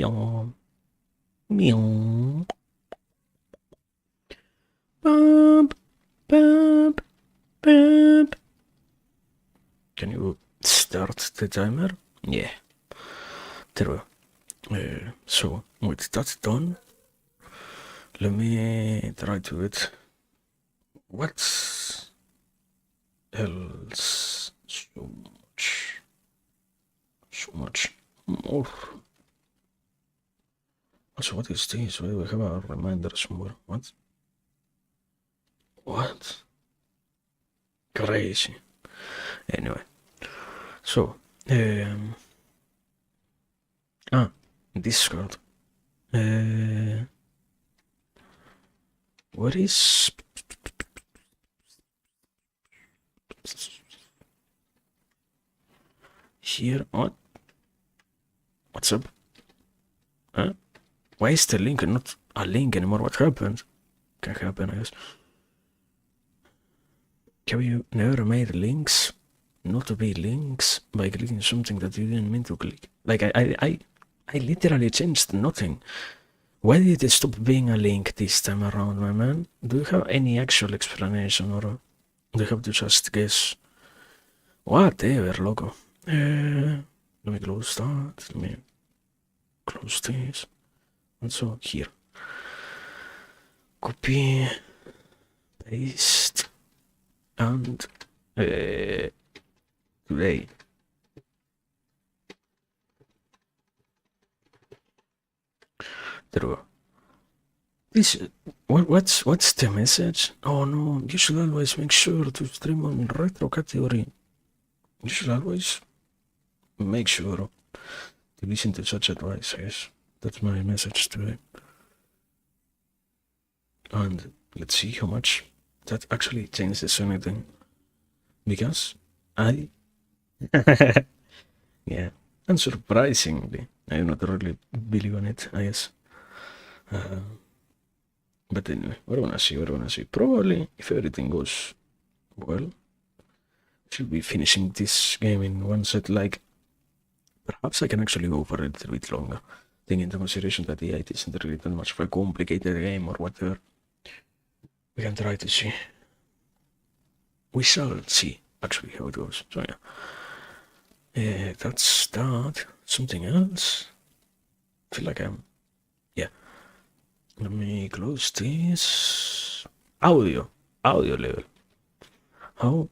Meow. Meow. Bump. Bump. Bump. Can you start the timer? Yeah. There we go. So, with that done, let me try to it. What else? So much more. Also, what is this? Why do we have a reminder somewhere? What? What? Crazy. Anyway, so, Discord. What is here? What? What's up? Huh? Why is the link not a link anymore? What happened? Can happen, I guess. Have you never made links not to be links by clicking something that you didn't mean to click? Like I literally changed nothing. Why did it stop being a link this time around, my man? Do you have any actual explanation, or do you have to just guess? Whatever, logo. Let me close that. Let me close this. And so here. Copy, paste, and today. There we go. This, what's the message? Oh no, you should always make sure to stream on retro category. You should always make sure to listen to such advice, yes. That's my message today. And let's see how much that actually changes anything. Because I... yeah, and surprisingly, I do not really believe in it, I guess. But anyway, we're gonna see. Probably, if everything goes well, should be finishing this game in one set. Like, perhaps I can actually go for a little bit longer, taking into consideration that it isn't really that much of a complicated game or whatever. We can try to see. We shall see, actually, how it goes. So yeah. That's that. Something else? I feel like I'm... yeah. Let me close this. Audio level. How?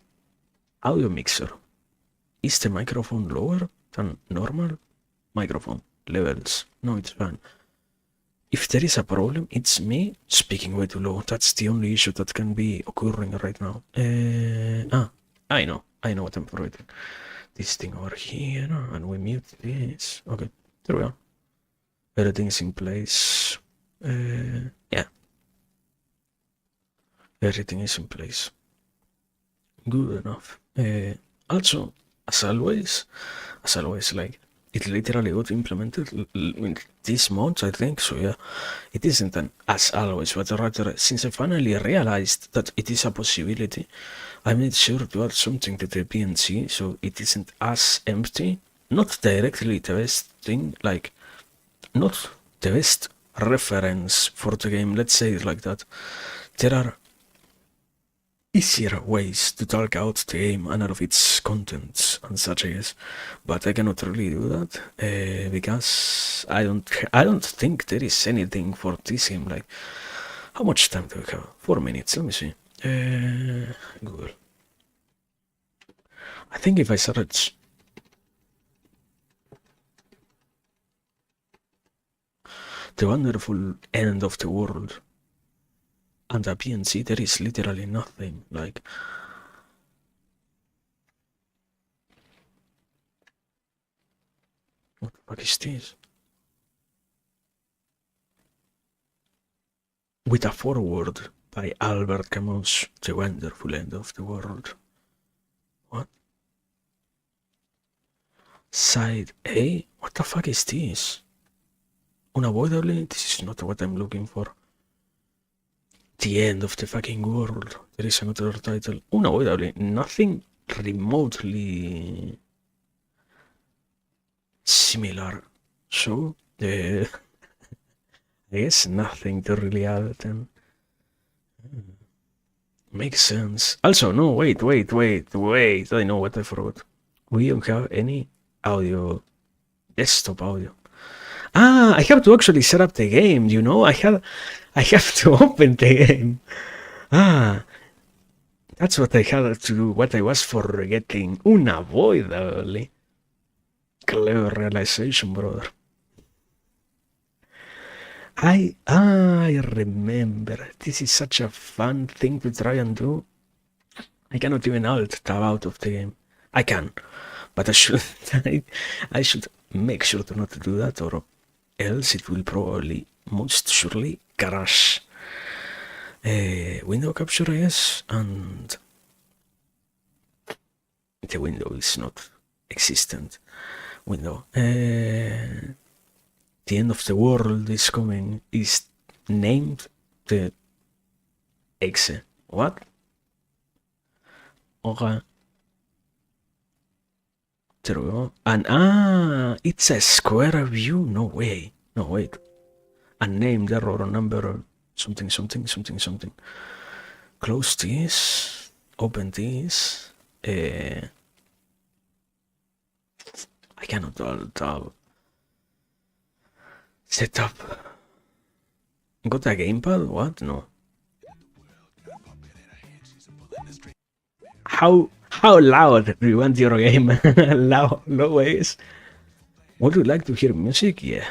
Audio mixer. Is the microphone lower than normal? Microphone levels. No, it's fine. If there is a problem, it's me speaking way too low. That's the only issue that can be occurring right now. I know what I'm forgetting. This thing over here, and we mute this. Okay, there we are. Everything's in place. Yeah. Everything is in place. Good enough. Also, as always, like, it literally got implemented in this month, I think, so yeah, it isn't an as always, but rather, since I finally realized that it is a possibility, I made sure to add something to the PNC, so it isn't as empty, not directly the best thing, like, not the best reference for the game, let's say it like that. There are easier ways to talk out the game and out of its contents and such, I guess, but I cannot really do that because I don't think there is anything for this game. Like, how much time do we have? 4 minutes. Let me see. Google. I think if I search the wonderful end of the world and a PNC, there is literally nothing. Like, what the fuck is this? With a foreword by Albert Camus, The Wonderful End of the World. What? Side A? What the fuck is this? Unavoidably, this is not what I'm looking for. The end of the fucking world. There is another title. Unavoidably, nothing remotely similar. So, I guess nothing to really add then. Makes sense. Also, no, wait. I know what I forgot. We don't have any audio, desktop audio. Ah, I have to actually set up the game, you know? I have to open the game. Ah, that's what I had to do, what I was forgetting. Unavoidably. Clever realization, brother. I remember. This is such a fun thing to try and do. I cannot even alt tab out of the game. I can, but I should I should make sure to not do that, or else it will probably most surely crash. Window capture, yes, and the window is not existent. Window. The end of the world is coming. Is named the Exe. What? Okay. There we go. And it's a square view. No way. No, wait. Unnamed error number something. Close this. Open this. I cannot alt. Setup. Got a gamepad? What? No. How loud do you want your game? Low ways. Would you like to hear music? Yeah.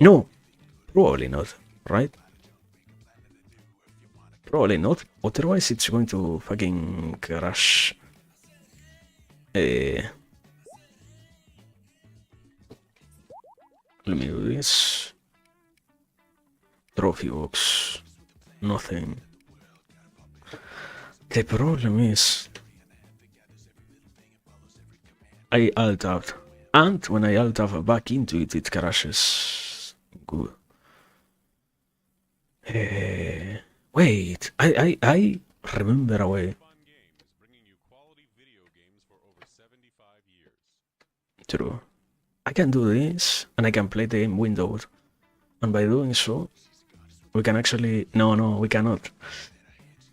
No. Probably not. Right? Probably not. Otherwise it's going to fucking crash. Let me do this. Trophy box. Nothing. The problem is I alt out. And when I alt out back into it, it crashes. Good. Wait, I remember a way. True. I can do this, and I can play the game windowed. And by doing so, we can actually... No, we cannot.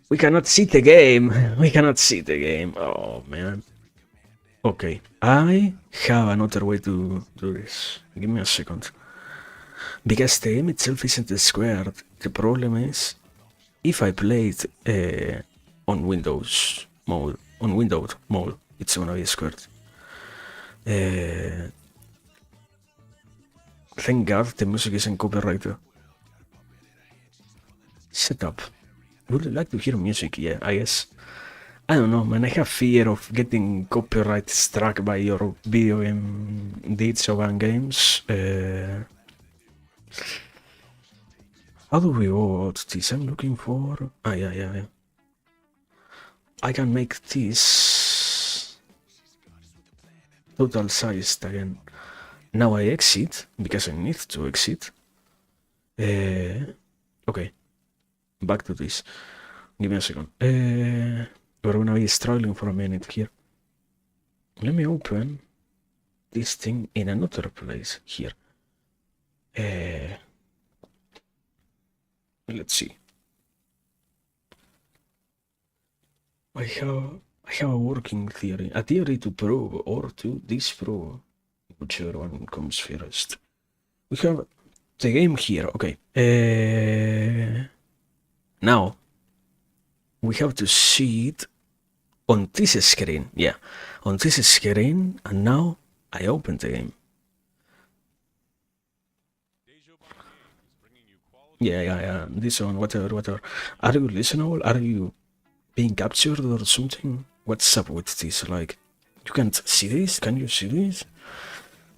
We cannot see the game. We cannot see the game. Oh, man. Okay, I have another way to do this. Give me a second. Because the game itself isn't squared. The problem is, if I play it on Windows mode, it's gonna be squared. Thank God the music isn't copyrighted. Setup. Would you like to hear music? Yeah, I guess. I don't know, man. I have fear of getting copyright struck by your video game deeds of games. How do we go about this? I'm looking for... Ah, yeah. I can make this total sized again. Now I exit, because I need to exit. Okay. Back to this. Give me a second. We're gonna be struggling for a minute here. Let me open this thing in another place here. Let's see. I have a working theory. A theory to prove or to disprove, whichever one comes first. We have the game here. Okay. Now we have to see it on this screen. Yeah, on this screen, and now I open the game. Yeah. This one, whatever. Are you listenable? Are you being captured or something? What's up with this? Like, you can't see this? Can you see this?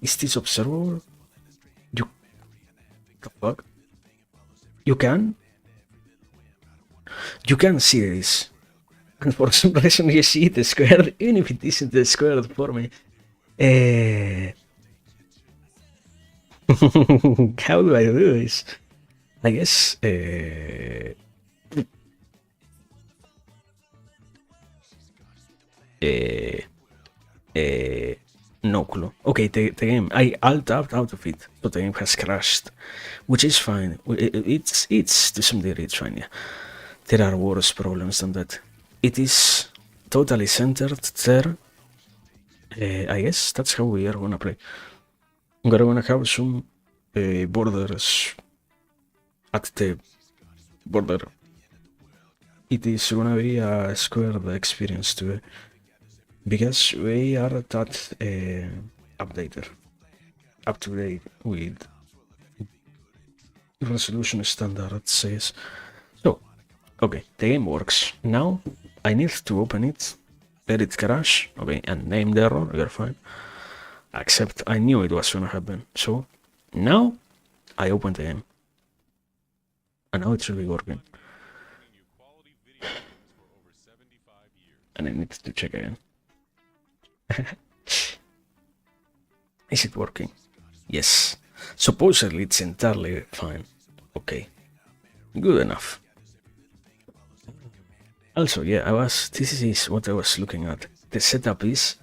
Is this observable? You... The fuck? You can? You can see this. And for some reason you see it squared, even if it isn't squared for me. How do I do this? I guess... No clue. Okay, the game, I alt-tabbed out of it, so the game has crashed, which is fine. It's to some degree, it's fine, yeah. There are worse problems than that. It is totally centered there. I guess that's how we are gonna play. We're gonna have some borders at the border. It is gonna be a squared experience too, because we are that updated, up to date with resolution standards. Says so. Okay, the game works. Now I need to open it, let it crash. Okay, and name the error. You're fine. Except I knew it was gonna happen. So now I open the game, and now it should be working. And I need to check again. Is it working? Yes. Supposedly it's entirely fine. Okay. Good enough. Also, yeah, this is what I was looking at. The setup is,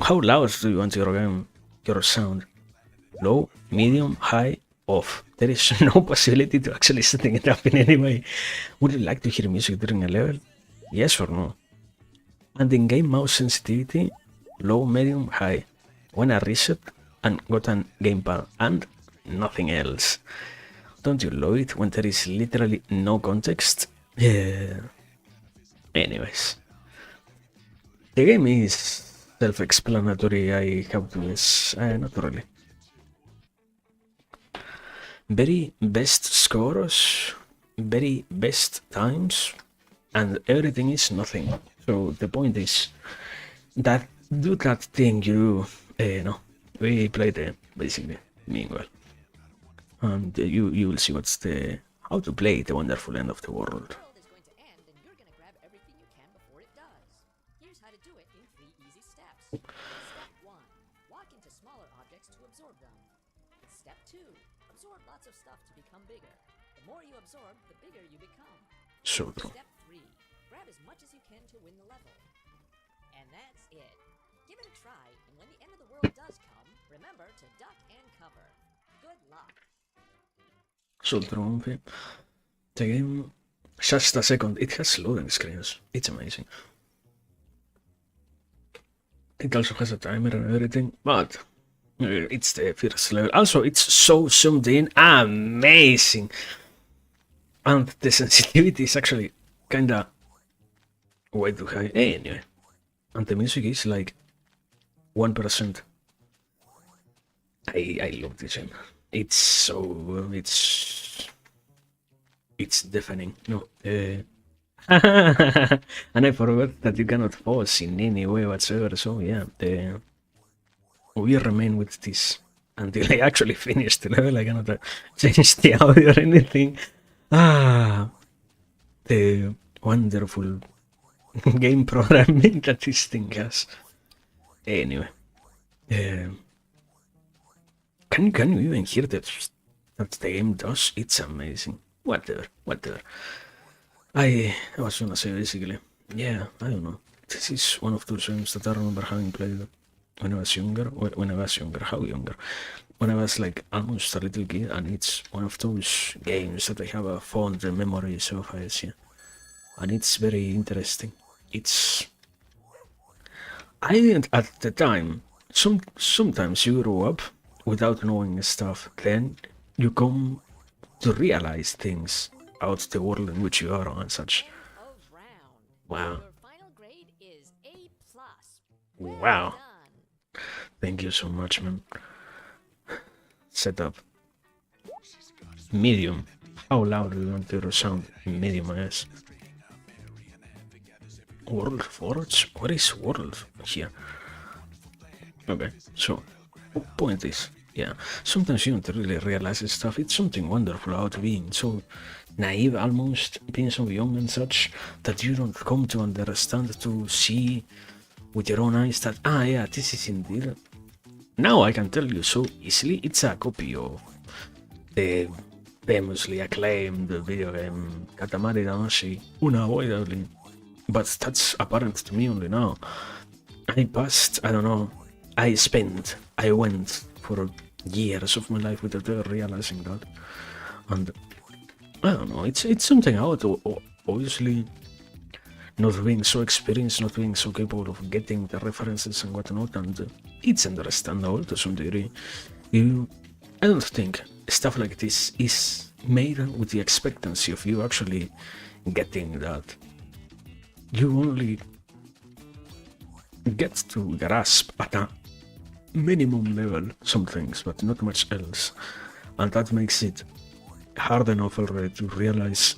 how loud do you want your game, your sound? Low, medium, high, off. There is no possibility to actually setting it up in any way. Would you like to hear music during a level? Yes or no? And in-game mouse sensitivity, low, medium, high. When I reset and got a gamepad and nothing else. Don't you love it when there is literally no context? Yeah. Anyways. The game is self-explanatory, I have to guess. Not really. Very best scores, very best times, and everything is nothing. So the point is that do that thing you no, we played basically meanwhile, and you will see what's the how to play the wonderful end of the world. So true. So true. The game, just a second, it has loading screens. It's amazing. It also has a timer and everything, but it's the first level. Also, it's so zoomed in, amazing. And the sensitivity is actually kinda way too high. Anyway, and the music is like 1%. I love this game. It's so it's deafening. No, and I forgot that you cannot pause in any way whatsoever. So yeah, we remain with this until I actually finish the level. I cannot change the audio or anything. The wonderful game programming that this thing has. Anyway, can you even hear that the game does? It's amazing. Whatever. I was gonna say basically, yeah, I don't know. This is one of those games that I remember having played when I was younger. How younger? When I was like almost a little kid, and it's one of those games that I have a fond memories of, I see. And it's very interesting. I didn't at the time. Sometimes you grow up without knowing stuff, then you come to realize things out the world in which you are and such. Wow. Wow. Thank you so much, man. Setup. Medium. How loud do you want your sound? Medium, I guess. World Forge? What is World here? Okay, so point is, yeah, sometimes you don't really realize this stuff. It's something wonderful about being so naive, almost being so young and such, that you don't come to understand, to see with your own eyes that, yeah, this is indeed. Now I can tell you so easily, it's a copy of the famously acclaimed video game Katamari Damacy unavoidably, but that's apparent to me only now. I passed, I don't know, I went for years of my life without ever realizing that. And I don't know, it's something out, obviously, not being so experienced, not being so capable of getting the references and whatnot, and it's understandable to some degree. I don't think stuff like this is made with the expectancy of you actually getting that. You only get to grasp at a minimum level some things, but not much else, and that makes it hard enough already to realize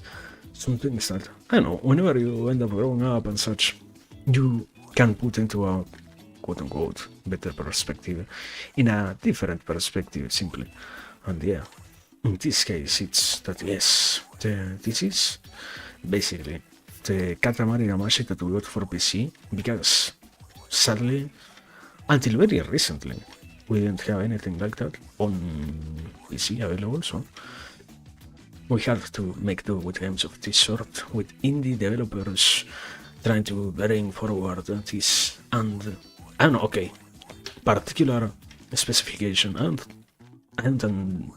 some things that, I don't know, whenever you end up growing up and such, you can put into a quote-unquote better perspective, in a different perspective simply. And yeah, in this case it's that yes, this is basically the Katamari Damacy that we got for PC, because sadly, until very recently, we didn't have anything like that on PC available, so we have to make do with games of this sort, with indie developers trying to bring forward this, and I don't know, okay, particular specification, and I don't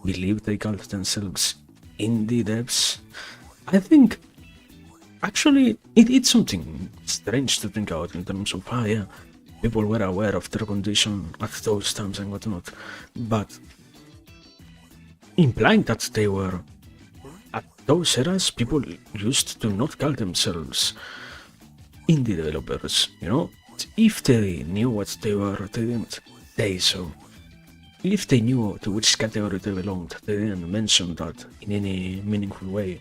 believe they call themselves indie devs. I think actually it's something strange to think about in terms of, yeah, people were aware of their condition at those times and whatnot, but implying that they were at those eras, people used to not call themselves indie developers, you know? If they knew what they were, they didn't say so. If they knew to which category they belonged, they didn't mention that in any meaningful way,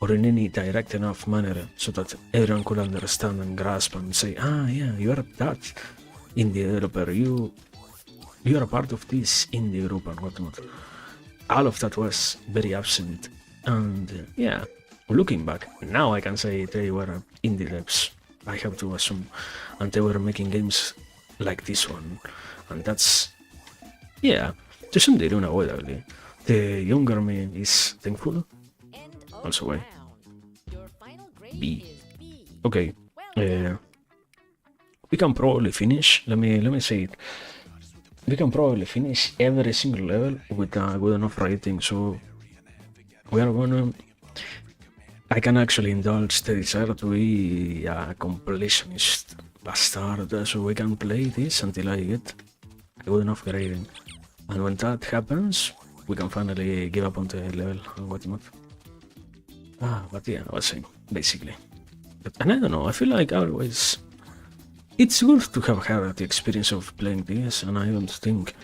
or in any direct enough manner so that everyone could understand and grasp and say, yeah, you are that indie developer, you are a part of this indie group and whatnot. All of that was very absent, and yeah, looking back, now I can say they were indie devs, I have to assume, and they were making games like this one, and that's, yeah, to some degree unavoidably. The younger me is thankful. Also why? B. Okay, we can probably finish, let me say it, we can probably finish every single level with a good enough rating, so we are gonna, I can actually indulge the desire to be a completionist bastard, so we can play this until I get a good enough rating, and when that happens, we can finally give up on the level and whatnot. But yeah, I was saying, basically. And I don't know, I feel like always, it's good to have had the experience of playing this, and I don't think,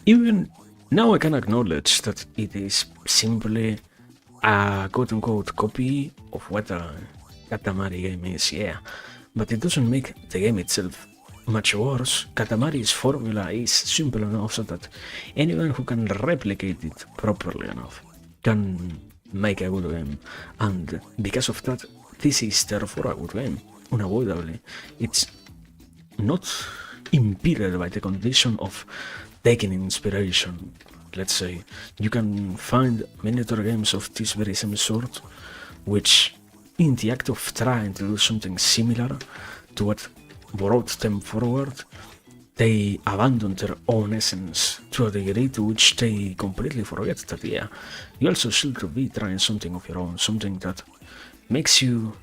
even now I can acknowledge that it is simply a quote-unquote copy of what a Katamari game is, yeah, but it doesn't make the game itself much worse. Katamari's formula is simple enough so that anyone who can replicate it properly enough can make a good game, and because of that, this is therefore a good game, unavoidably. It's not impeded by the condition of taking inspiration. Let's say you can find many other games of this very same sort, which in the act of trying to do something similar to what brought them forward, they abandon their own essence to a degree to which they completely forget that, yeah, you also should be trying something of your own, something that makes you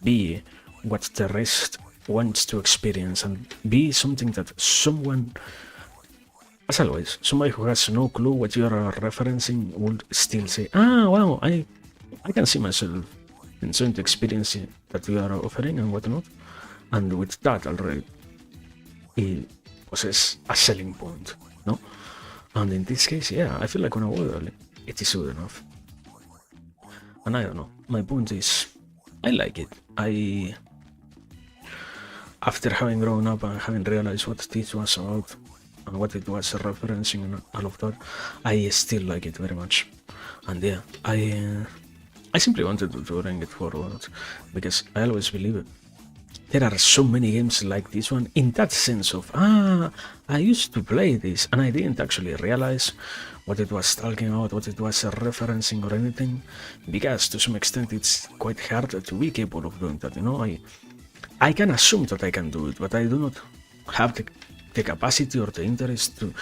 be what the rest wants to experience, and be something that someone, as always, somebody who has no clue what you are referencing would still say, wow, I can see myself enjoying the experience that you are offering and whatnot, and with that already, it possesses a selling point, no? And in this case, yeah, I feel like unavoidably, it is good enough. And I don't know, my point is, I like it. After having grown up and having realized what this was about and what it was referencing and all of that, I still like it very much. And yeah, I simply wanted to bring it forward, because I always believe it. There are so many games like this one, in that sense of, I used to play this and I didn't actually realize what it was talking about, what it was referencing or anything, because to some extent it's quite hard to be capable of doing that, you know? I can assume that I can do it, but I do not have the the capacity or the interest to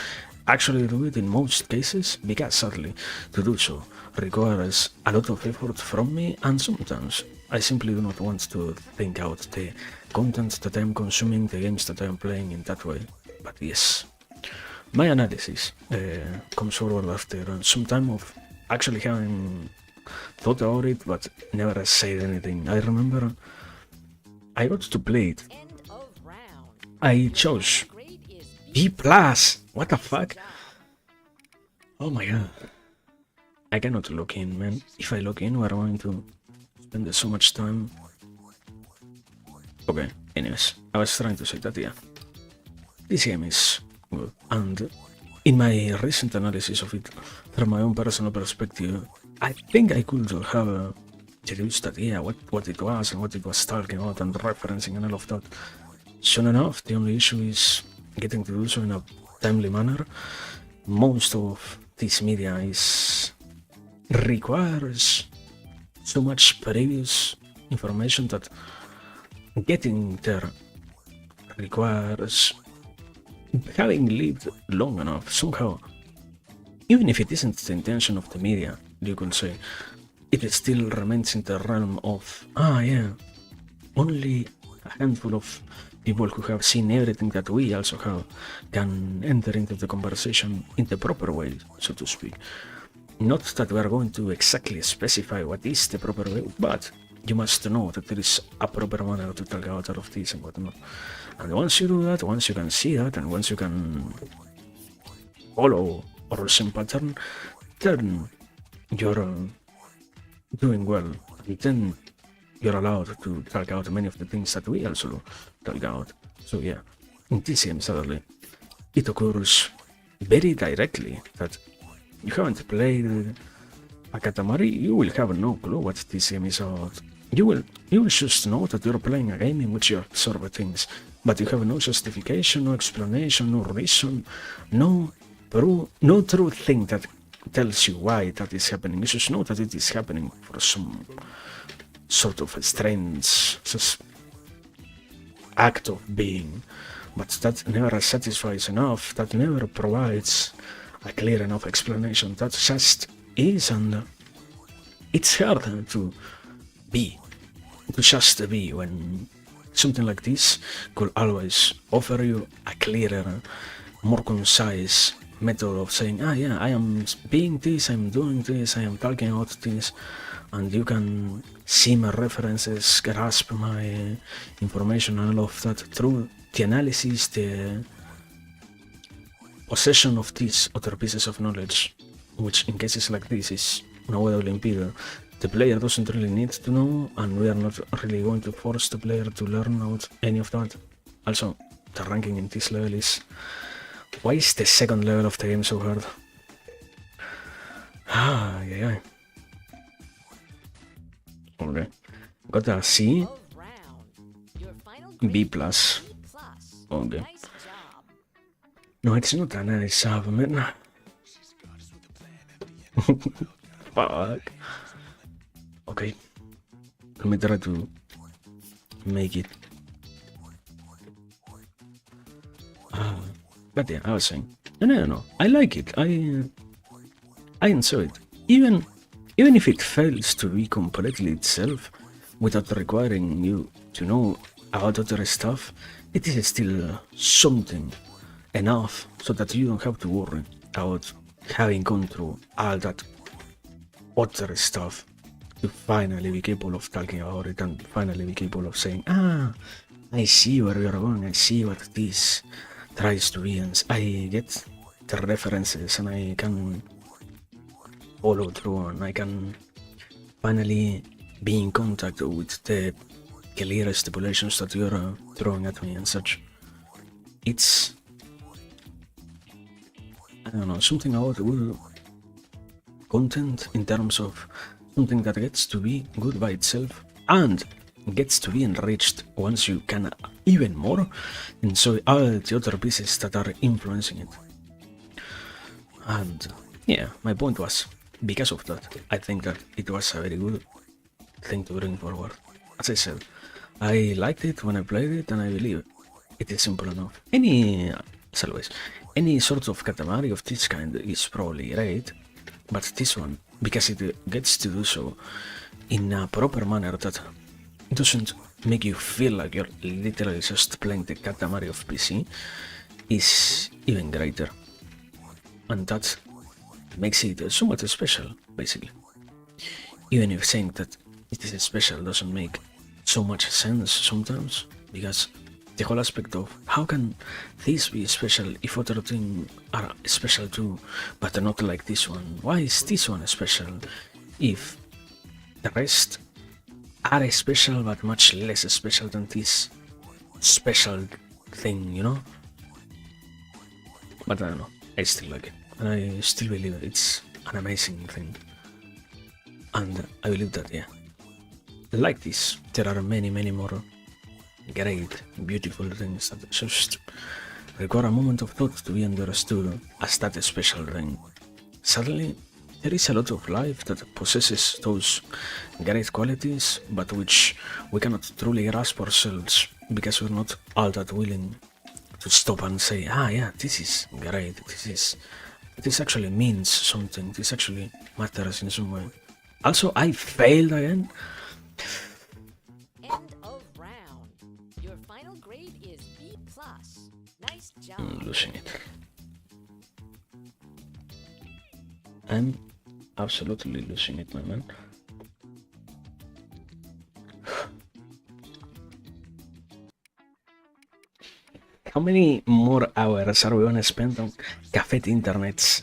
actually do it in most cases, because sadly, to do so requires a lot of effort from me, and sometimes I simply do not want to think out the content that I'm consuming, the games that I'm playing in that way. But yes, my analysis comes forward after some time of actually having thought about it, but never said anything. I remember I got to play it. I chose B+. What the fuck? Oh my god. I cannot log in, man. If I log in, we're going to spend so much time. Okay, anyways, I was trying to say that, yeah. This game is good, and in my recent analysis of it, from my own personal perspective, I think I could have deduced that, yeah, what it was and what it was talking about and referencing and all of that. Soon enough, the only issue is getting to do so in a timely manner. Most of this media requires so much previous information that getting there requires having lived long enough somehow. Even if it isn't the intention of the media, you could say, it still remains in the realm of, only a handful of people who have seen everything that we also have can enter into the conversation in the proper way, so to speak. Not that we are going to exactly specify what is the proper way, but you must know that there is a proper manner to talk out of this and whatnot. And once you do that, once you can see that, and once you can follow our same pattern, then you're doing well. And then you're allowed to talk out many of the things that we also talk out. So yeah, in this game, suddenly, it occurs very directly that you haven't played a Katamari, you will have no clue what this game is about. You will just know that you're playing a game in which you absorb things, but you have no justification, no explanation, no reason, no true thing that tells you why that is happening. You just know that it is happening for some sort of a strange act of being, but that never satisfies enough, that never provides a clear enough explanation. That just is, and it's hard to just be when something like this could always offer you a clearer, more concise method of saying, I am being this, I'm doing this, I am talking about this, and you can see my references, grasp my information and all of that through the analysis, the possession of these other pieces of knowledge, which in cases like this is no way will impede. The player doesn't really need to know, and we are not really going to force the player to learn out any of that. Also, the ranking in this level is... Why is the second level of the game so hard? Yeah. Okay. Got a C. B+. Okay. No, it's not a nice job, man. Fuck. Okay. Let me try to make it. But yeah, I was saying. No. I like it. I enjoy it. Even if it fails to be completely itself, without requiring you to know about other stuff, it is still something enough so that you don't have to worry about having gone through all that other stuff to finally be capable of talking about it and finally be capable of saying, I see where we are going, I see what this tries to be, and I get the references and I can follow through and I can finally be in contact with the clear stipulations that you're throwing at me and such. It's, I don't know, something about good content in terms of something that gets to be good by itself and gets to be enriched once you can even more enjoy all the other pieces that are influencing it. And yeah, my point was, because of that, I think that it was a very good thing to bring forward. As I said, I liked it when I played it, and I believe it is simple enough. Any as always, any sort of Katamari of this kind is probably great, but this one, because it gets to do so in a proper manner that doesn't make you feel like you're literally just playing the Katamari of PC, is even greater. And that makes it so much special, basically. Even if saying that it is special doesn't make so much sense sometimes, because the whole aspect of how can this be special if other things are special too, but not like this one? Why is this one special if the rest are special but much less special than this special thing, you know? But I don't know, I still like it, and I still believe it's an amazing thing. And I believe that, yeah, like this, there are many more great, beautiful things that just require a moment of thought to be understood as that special thing. Sadly, there is a lot of life that possesses those great qualities, but which we cannot truly grasp ourselves because we're not all that willing to stop and say, yeah, this is great, this actually means something, this actually matters in some way. Also, I failed again. End of round. Your final grade is B+. Nice job. I'm losing it. I'm absolutely losing it, my man. How many more hours are we gonna spend on cafe internets?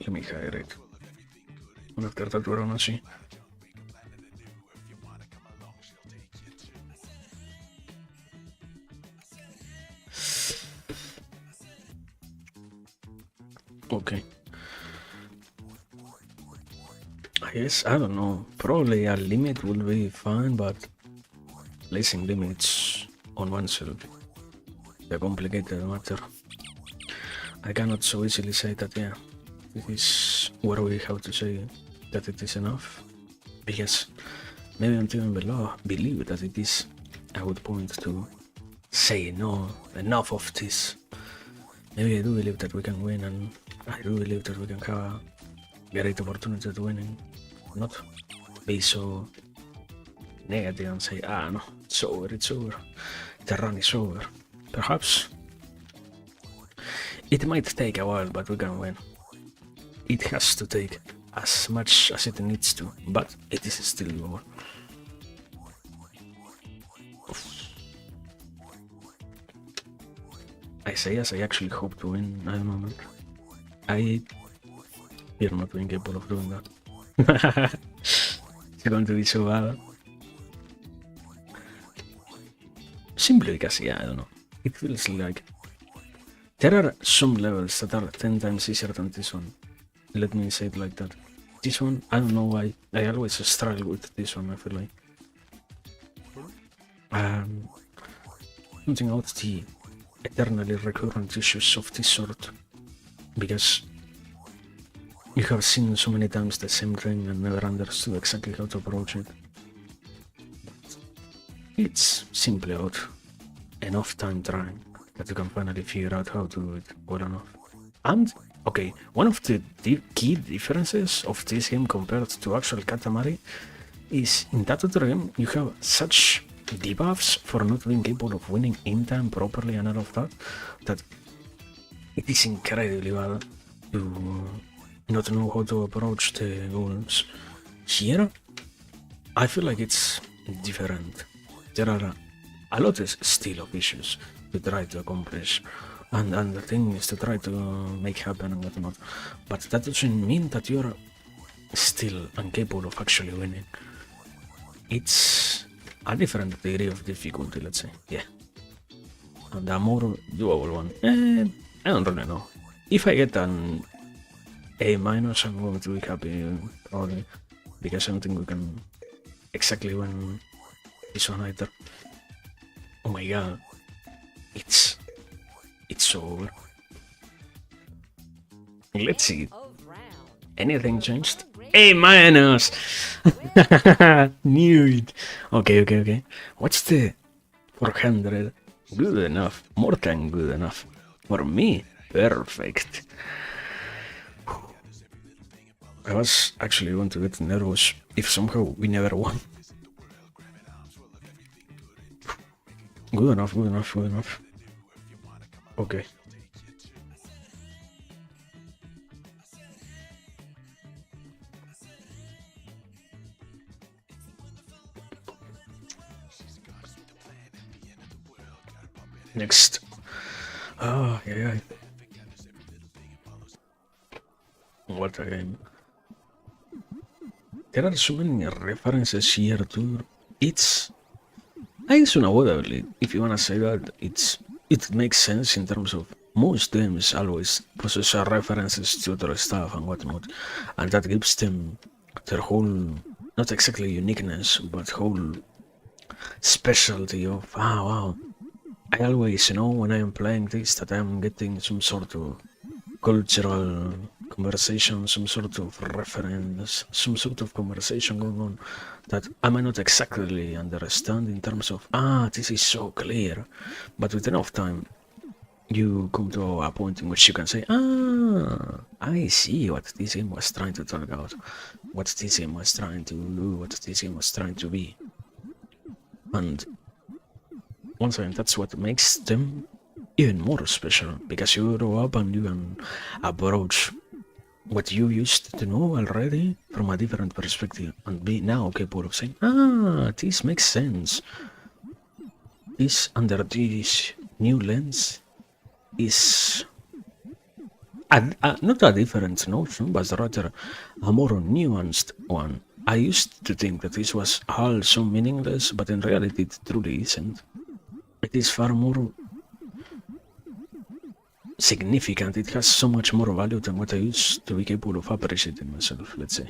Let me hydrate. And after that we're gonna see. Okay. I guess, I don't know, probably a limit will be fine, but placing limits on oneself is a complicated matter. I cannot so easily say that, yeah, this is where we have to say that it is enough, because maybe I don't even believe that it is a good point to say no, enough of this. Maybe I do believe that we can win, and I do believe that we can have a great opportunity to winning. Not be so negative and say, no, it's over, the run is over. Perhaps it might take a while, but we can win. It has to take as much as it needs to, but it is still over. I say as I actually hope to win at the moment. You're not being capable of doing that. It's going to be so bad. Simply because, yeah, I don't know. It feels like there are some levels that are 10 times easier than this one. Let me say it like that. This one, I don't know why. I always struggle with this one, I feel like. Something about the eternally recurrent issues of this sort. Because you have seen so many times the same thing and never understood exactly how to approach it. It's simply about enough time trying that you can finally figure out how to do it well enough. And, okay, one of the key differences of this game compared to actual Katamari is in that other game you have such debuffs for not being capable of winning in time properly and all of that, that it is incredibly bad to not know how to approach the goals. Here, I feel like it's different. There are a lot still of issues to try to accomplish, and the thing is to try to make happen and whatnot, but that doesn't mean that you're still incapable of actually winning. It's a different degree of difficulty, let's say, yeah, and a more doable one. I don't really know. If I get an A-, I'm going to be happy, probably, because I don't think we can exactly win this one either. Oh my god, it's over. Let's see. Anything changed? A-. Knew it. Okay. What's the 400? Good enough. More than good enough. For me, perfect. I was actually going to get nervous if somehow we never won. Good enough. Okay. Next. Oh, yeah. What a game. There are so many references here too. I guess unavoidably, if you wanna say that, it makes sense in terms of most games always possess references to other stuff and whatnot, and that gives them their whole, not exactly uniqueness, but whole specialty of, wow, I always know when I am playing this that I am getting some sort of cultural conversation, some sort of reference, some sort of conversation going on that I might not exactly understand in terms of, this is so clear, but with enough time, you come to a point in which you can say, I see what this game was trying to talk about, what this game was trying to do, what this game was trying to be. And once again, that's what makes them even more special, because you grow up and you can approach what you used to know already from a different perspective and be now capable of saying, this makes sense. This under this new lens is not a different notion, but rather a more nuanced one. I used to think that this was all so meaningless, but in reality it truly isn't. It is far more significant. It has so much more value than what I used to be capable of appreciating myself, let's say.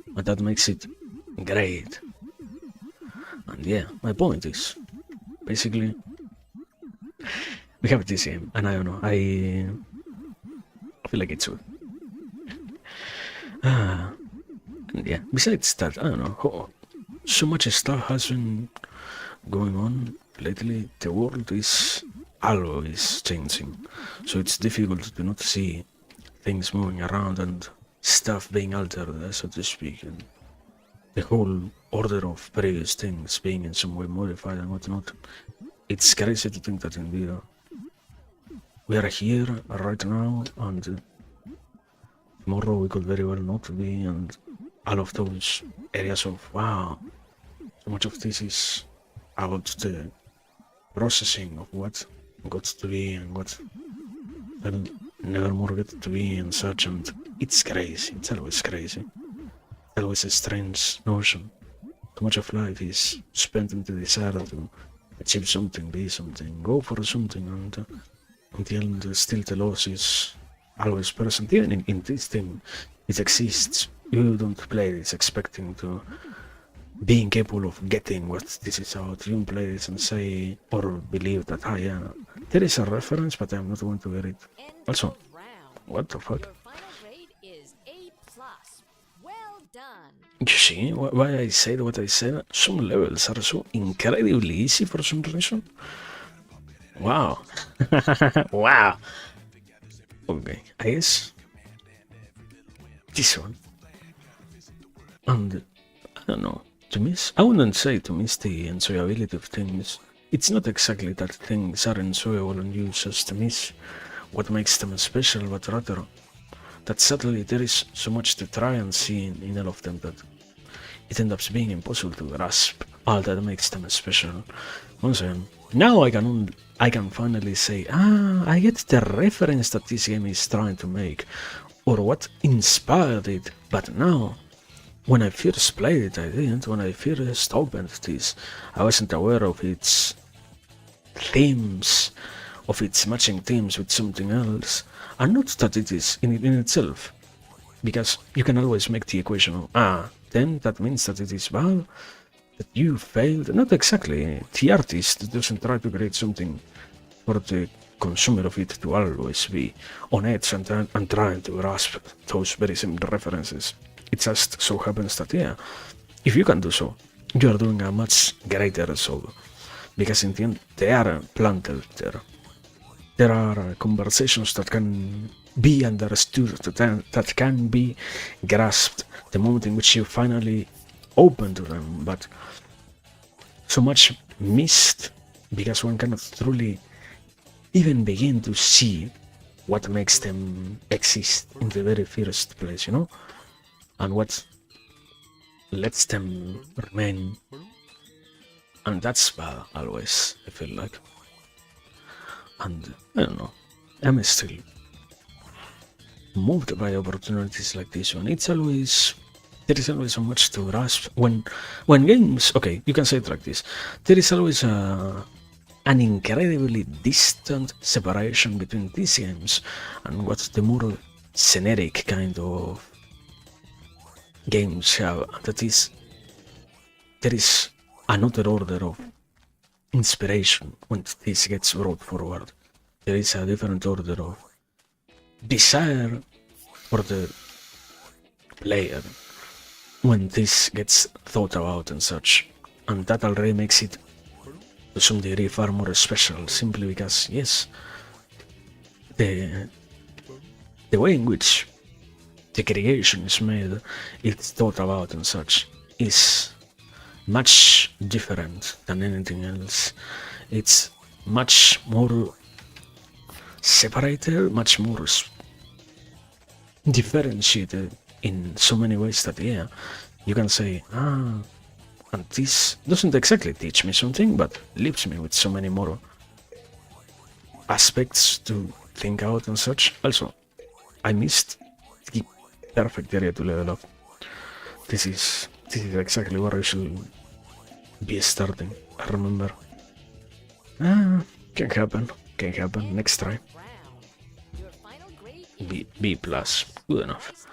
But that makes it great. And yeah, my point is, basically, we have this game, and I don't know, I feel like it's good. And yeah, besides that, I don't know, so much stuff has been going on lately. The world is always changing, so it's difficult to not see things moving around and stuff being altered, so to speak, and the whole order of previous things being in some way modified and whatnot. It's crazy to think that indeed we are here right now, and tomorrow we could very well not be, and all of those areas of, wow, so much of this is about the processing of what got to be and what will never more get to be and such, and it's crazy. It's always crazy. It's always a strange notion. Too much of life is spent in the desire to achieve something, be something, go for something, and in the end, still the loss is always present. Even in this thing, it exists. You don't play this expecting to being capable of getting what this is about. You don't play this and say or believe that, yeah, there is a reference, but I'm not going to get it. Also, what the fuck? Your final grade is A+. Well done. You see why I said what I said? Some levels are so incredibly easy for some reason. Wow. Wow. Okay, I guess this one. And I don't know, I wouldn't say to miss the enjoyability of things. It's not exactly that things are enjoyable and you just miss what makes them special, but rather that suddenly there is so much to try and see in all of them that it ends up being impossible to grasp all that makes them special. Once again, now I can finally say, I get the reference that this game is trying to make, or what inspired it, but now, when I first played it, I didn't. When I first opened this, I wasn't aware of its themes, of its matching themes with something else, and not that it is in itself, because you can always make the equation of, then that means that it is bad, that you failed. Not exactly. The artist doesn't try to create something for the consumer of it to always be on edge and trying to grasp those very same references. It just so happens that, yeah, if you can do so, you are doing a much greater job. Because in the end, they are planted there. There are conversations that can be understood, that can be grasped the moment in which you finally open to them, but so much missed because one cannot truly even begin to see what makes them exist in the very first place, and what lets them remain. And that's bad, always, I feel like. And I don't know, I'm still moved by opportunities like this one. There is always so much to grasp when games. Okay, you can say it like this: there is always an incredibly distant separation between these games and what the more generic kind of games have. That is, there is another order of inspiration when this gets brought forward. There is a different order of desire for the player when this gets thought about and such, and that already makes it to some degree far more special, simply because, yes, the way in which the creation is made, it's thought about and such, is much different than anything else. It's much more separated, much more differentiated in so many ways that, yeah, you can say, and this doesn't exactly teach me something, but leaves me with so many more aspects to think out and such. Also, I missed the perfect area to level up. This is exactly where I should be starting. I remember. Can happen. Next try. Your final grade is B plus. Good enough. nice job.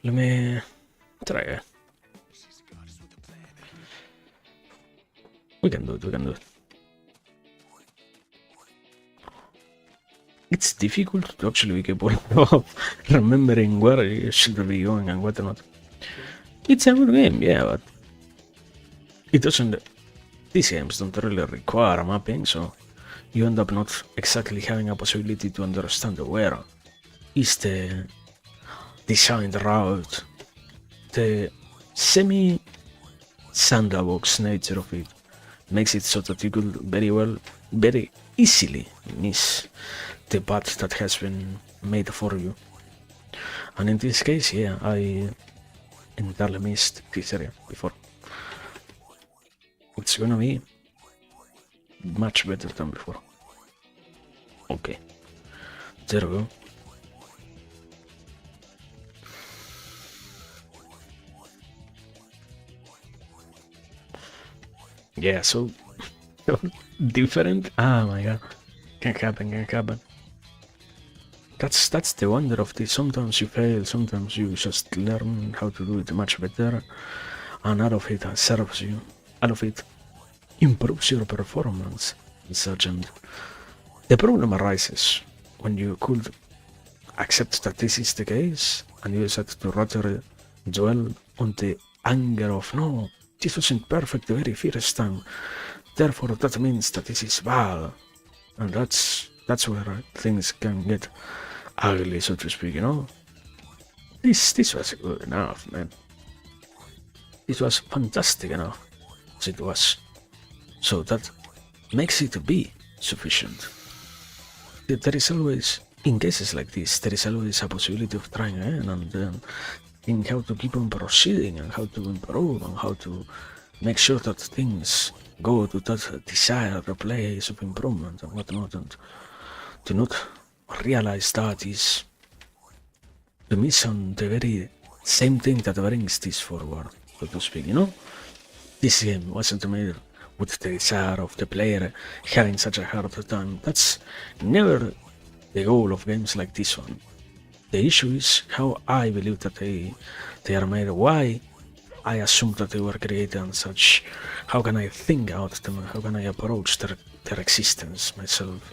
Let me try it. We can do it. It's difficult to actually be capable of remembering where you should be going and what not. It's a good game, yeah, but it doesn't. These games don't really require mapping, so you end up not exactly having a possibility to understand where is the designed route. The semi-sandbox nature of it makes it so that you could very easily miss the path that has been made for you. And in this case, yeah, I entirely missed this area before. It's gonna be much better than before. Okay, there we go. Yeah, so different. Oh my god, can happen. That's the wonder of this. Sometimes you fail, sometimes you just learn how to do it much better, and out of it serves you. Out of it improves your performance and such. And the problem arises when you could accept that this is the case, and you decide to rather dwell on the anger of, no, this wasn't perfect the very first time, therefore that means that this is bad. And that's where things can get ugly, so to speak, This was good enough, man. This was fantastic enough as it was. So that makes it be sufficient. There is always, in cases like this, there is always a possibility of trying again and then in how to keep on proceeding and how to improve and how to make sure that things go to that desired place of improvement and whatnot, and to not realize that is to miss on the very same thing that brings this forward, so to speak, This game wasn't made with the desire of the player having such a hard time. That's never the goal of games like this one. The issue is how I believe that they are made, why I assume that they were created and such. How can I think out them? How can I approach their existence myself?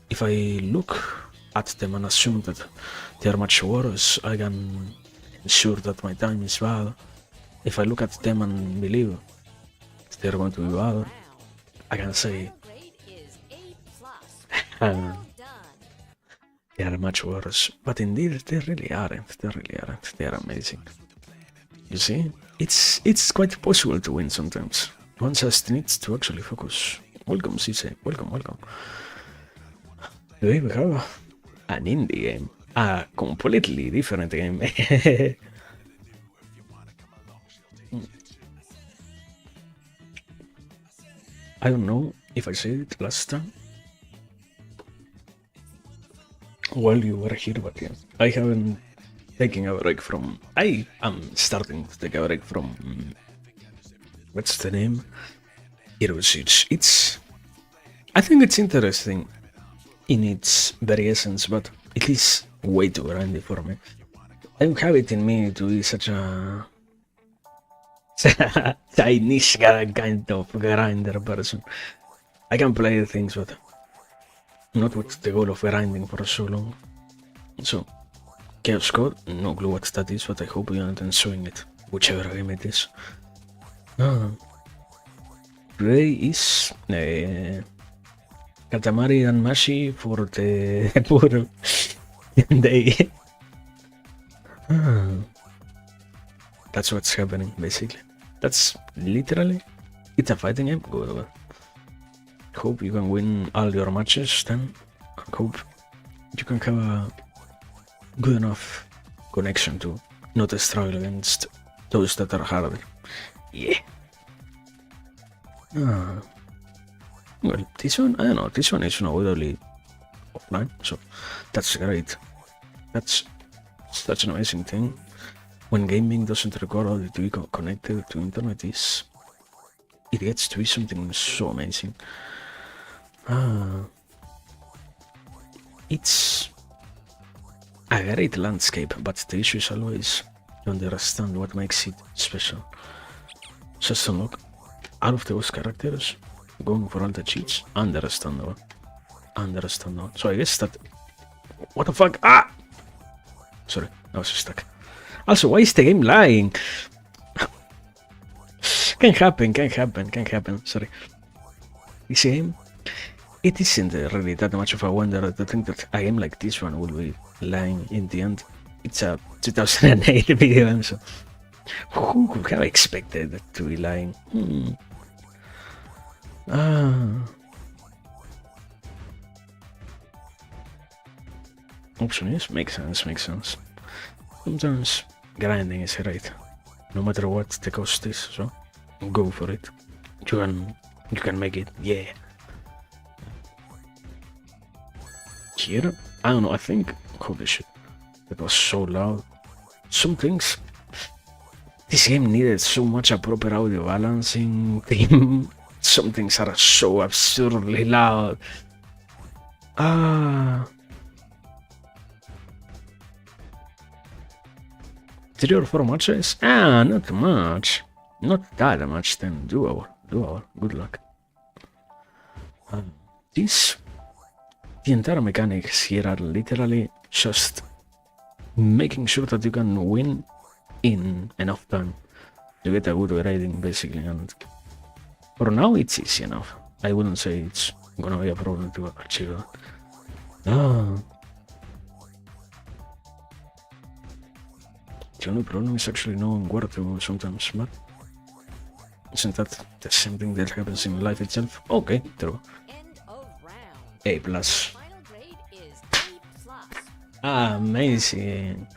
If I look at them and assume that they are much worse, I can ensure that my time is bad. If I look at them and believe they're going to be bad, I can say Final grade is A plus. uh, Well done. they are much worse. But indeed, they really aren't. They really aren't. They are amazing. You see, it's quite possible to win sometimes. One just needs to actually focus. Welcome, Cisse. Welcome, welcome. Today we have an indie game. A completely different game. I don't know if I said it last time while you were here, but yeah, I haven't taken a break from. I am starting to take a break from. What's the name? Hero Siege. I think it's interesting in its very essence, but it is way too grindy for me. I don't have it in me to be such a Chinese kind of grinder person. I can play things, but not with the goal of grinding for so long. So, Chaos Code, no clue what that is, but I hope you aren't enjoying it, whichever game it is. Today is Katamari and Mashi for the poor day. That's what's happening, basically. That's literally, it's a fighting game. Good. Hope you can win all your matches then. Hope you can have a good enough connection to not struggle against those that are harder. Yeah. Well, this one, I don't know, this one is unavoidably offline, so that's great. That's such an amazing thing. When gaming doesn't require audio to be connected to internet, it gets to be something so amazing. It's a great landscape, but the issue is always to understand what makes it special. Just unlock all of those characters, going for all the cheats, understandable. So I guess that... What the fuck? Ah! Sorry, I was stuck. Also, why is the game lying? Can happen, sorry. This game, it isn't really that much of a wonder to think that a game like this one will be lying in the end. It's a 2008 video game, so who could have expected it to be lying? Option is, makes sense. Sometimes grinding is right, no matter what the cost is, so go for it. You can make it, yeah. Here, I don't know, I think, holy shit, that was so loud. Some things, this game needed so much a proper audio balancing theme. Some things are so absurdly loud. 3 or 4 matches? Not much. Not that much then. Doable. Good luck. The entire mechanics here are literally just making sure that you can win in enough time to get a good rating, basically, and for now it's easy enough. I wouldn't say it's gonna be a problem to achieve that. The only problem is actually knowing where to go sometimes, but isn't that the same thing that happens in life itself? Okay, true. End of round. A plus. Final grade is A plus. Amazing.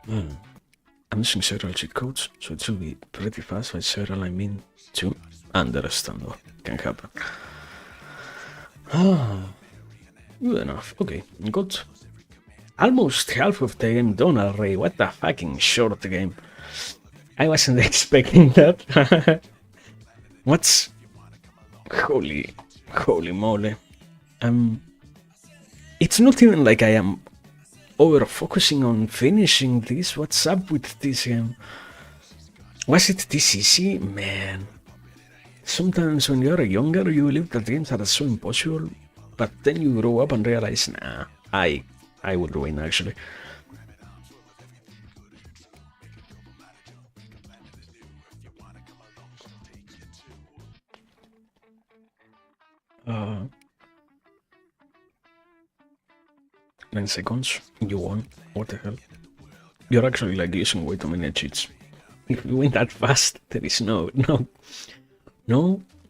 I'm using several cheat codes, so it should be pretty fast. By several, I mean 2. Understandable. Can happen. Good enough. Okay, good. Almost half of the game done already. What a fucking short game. I wasn't expecting that. What's... Holy moly. It's not even like I am over focusing on finishing this. What's up with this game? Was it this easy? Man. Sometimes when you're younger, you believe that games are so impossible, but then you grow up and realize, nah, I would win actually. Uh, 9 seconds. You won. What the hell? You're actually like using way too many cheats. If you win that fast, there is no,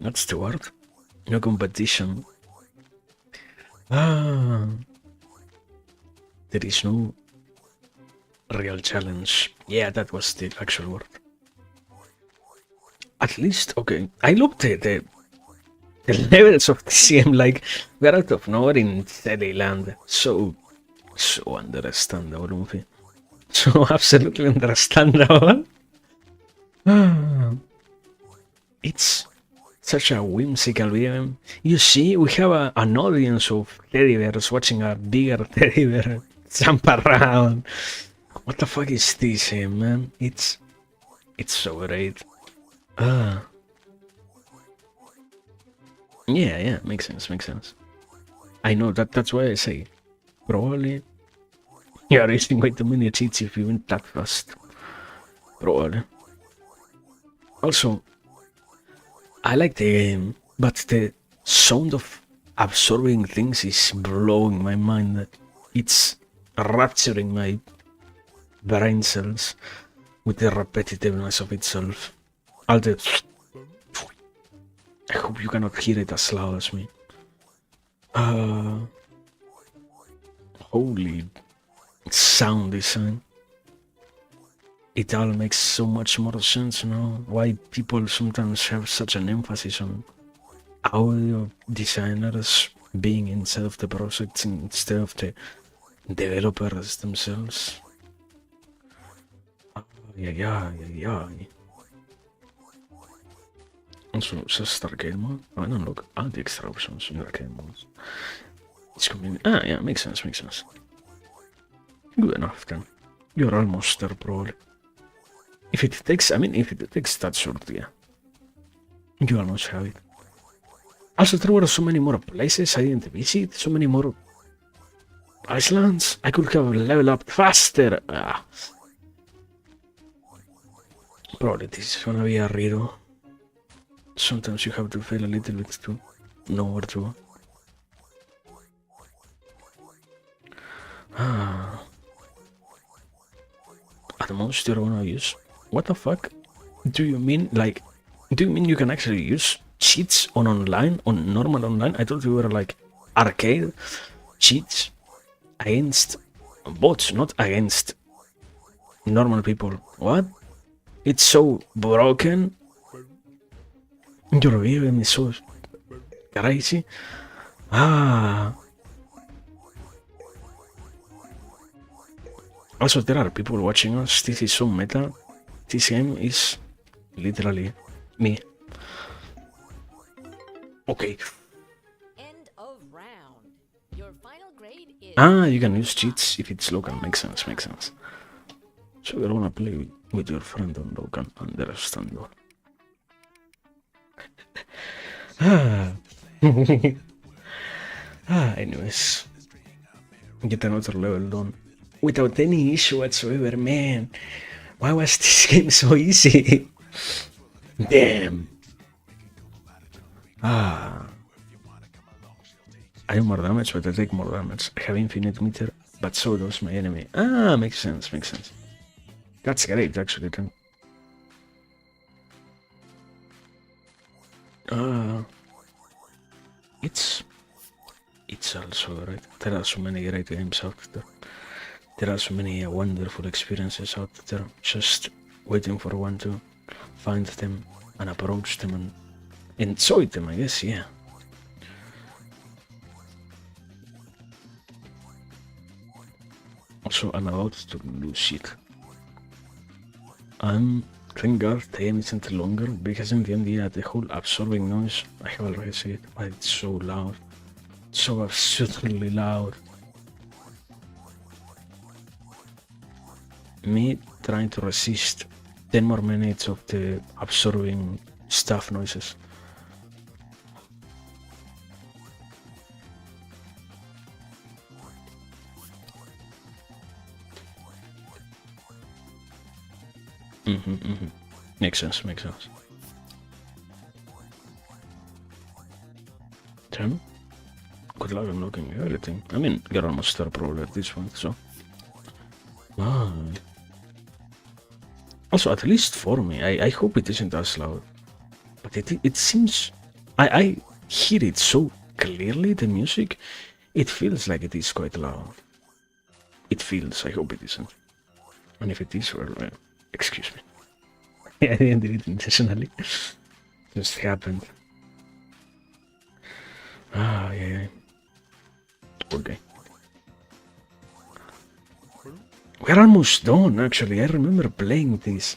that's the word. No competition. Ah, there is no real challenge. Yeah, that was the actual word. At least, okay. I love the levels of this game. Like, we're out of nowhere in Silly Land. So understandable, movie. So absolutely understandable. It's such a whimsical game. You see, we have an audience of teddy bears watching a bigger teddy bear jump around. What the fuck is this, man? It's so great. Yeah, makes sense. I know that's why I say probably you are using way too many cheats if you went that fast. Probably. Also, I like the game, but the sound of absorbing things is blowing my mind. It's rapturing my brain cells with the repetitiveness of itself. All the I hope you cannot hear it as loud as me. Holy sound design. It all makes so much more sense now. Why people sometimes have such an emphasis on audio designers being inside of the projects instead of the developers themselves. Yeah. Also, says arcade mode. I don't look at the extra options in arcade modes. It's convenient. Yeah, makes sense. Good enough then. You're almost there, probably. If it takes that short, yeah. You almost have it. Also, there were so many more places I didn't visit, so many more islands. I could have leveled up faster. Probably this is gonna be a redo. Sometimes you have to fail a little bit to know where to go. At most you're gonna use. What the fuck? Do you mean you can actually use cheats on online, on normal online? I thought you were like arcade cheats against bots, not against normal people. What? It's so broken. Your video game is so crazy. Also, there are people watching us. This is so meta. This game is literally me. Okay. End of round. Your final grade is. You can use cheats if it's local. Makes sense. So you're gonna play with your friend on local. Understandable. Anyways. Get another level done. Without any issue whatsoever, man. Why was this game so easy? Damn. I do more damage, but I take more damage. I have infinite meter, but so does my enemy. Makes sense. That's great, actually, then. It's also great. There are so many great games out there. There are so many wonderful experiences out there, just waiting for one to find them and approach them and enjoy them, I guess, yeah. Also, I'm about to lose it. Thank God the game isn't longer, because in the end, yeah, the whole absorbing noise, I have already said it, but it's so loud. So absurdly loud. Me trying to resist 10 more minutes of the absorbing stuff noises. Makes sense. 10. Good luck unlocking everything. I mean, you're almost there probably at this point, so. Ah. Also, at least for me, I hope it isn't as loud. But it seems... I hear it so clearly, the music. It feels like it is quite loud. It feels, I hope it isn't. And if it is, well, excuse me. I didn't do it intentionally. Just happened. Ah, yeah. Okay. We're almost done, actually. I remember playing this.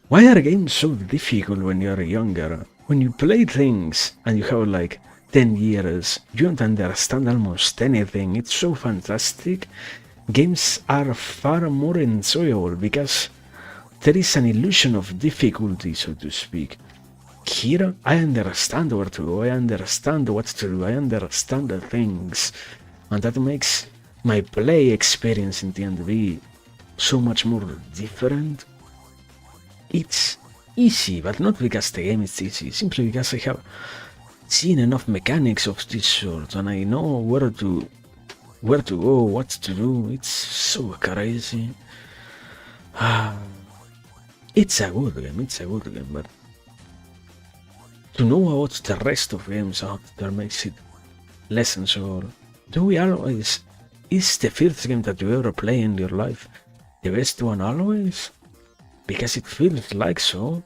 Why are games so difficult when you're younger? When you play things and you have like 10 years, you don't understand almost anything. It's so fantastic. Games are far more enjoyable because there is an illusion of difficulty, so to speak. Here, I understand where to go, I understand what to do, I understand the things, and that makes my play experience in the end be so much more different. It's easy, but not because the game is easy, simply because I have seen enough mechanics of this sort, and I know where to go, what to do. It's so crazy. It's a good game, but to know about the rest of games out there makes it less enjoyable. Do we always... Is the first game that you ever play in your life the best one always? Because it feels like so.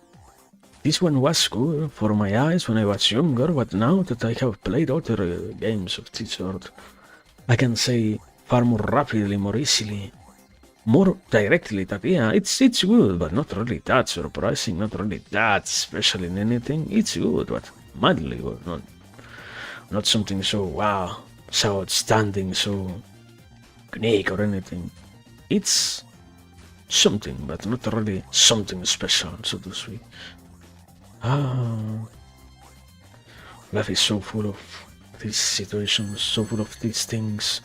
This one was good for my eyes when I was younger, but now that I have played other games of this sort, I can say far more rapidly, more easily, more directly that yeah, it's good, but not really that surprising, not really that special in anything. It's good, but mildly good, not something so wow, so outstanding, so unique or anything. It's something, but not really something special, so to speak. Life is so full of these situations, so full of these things,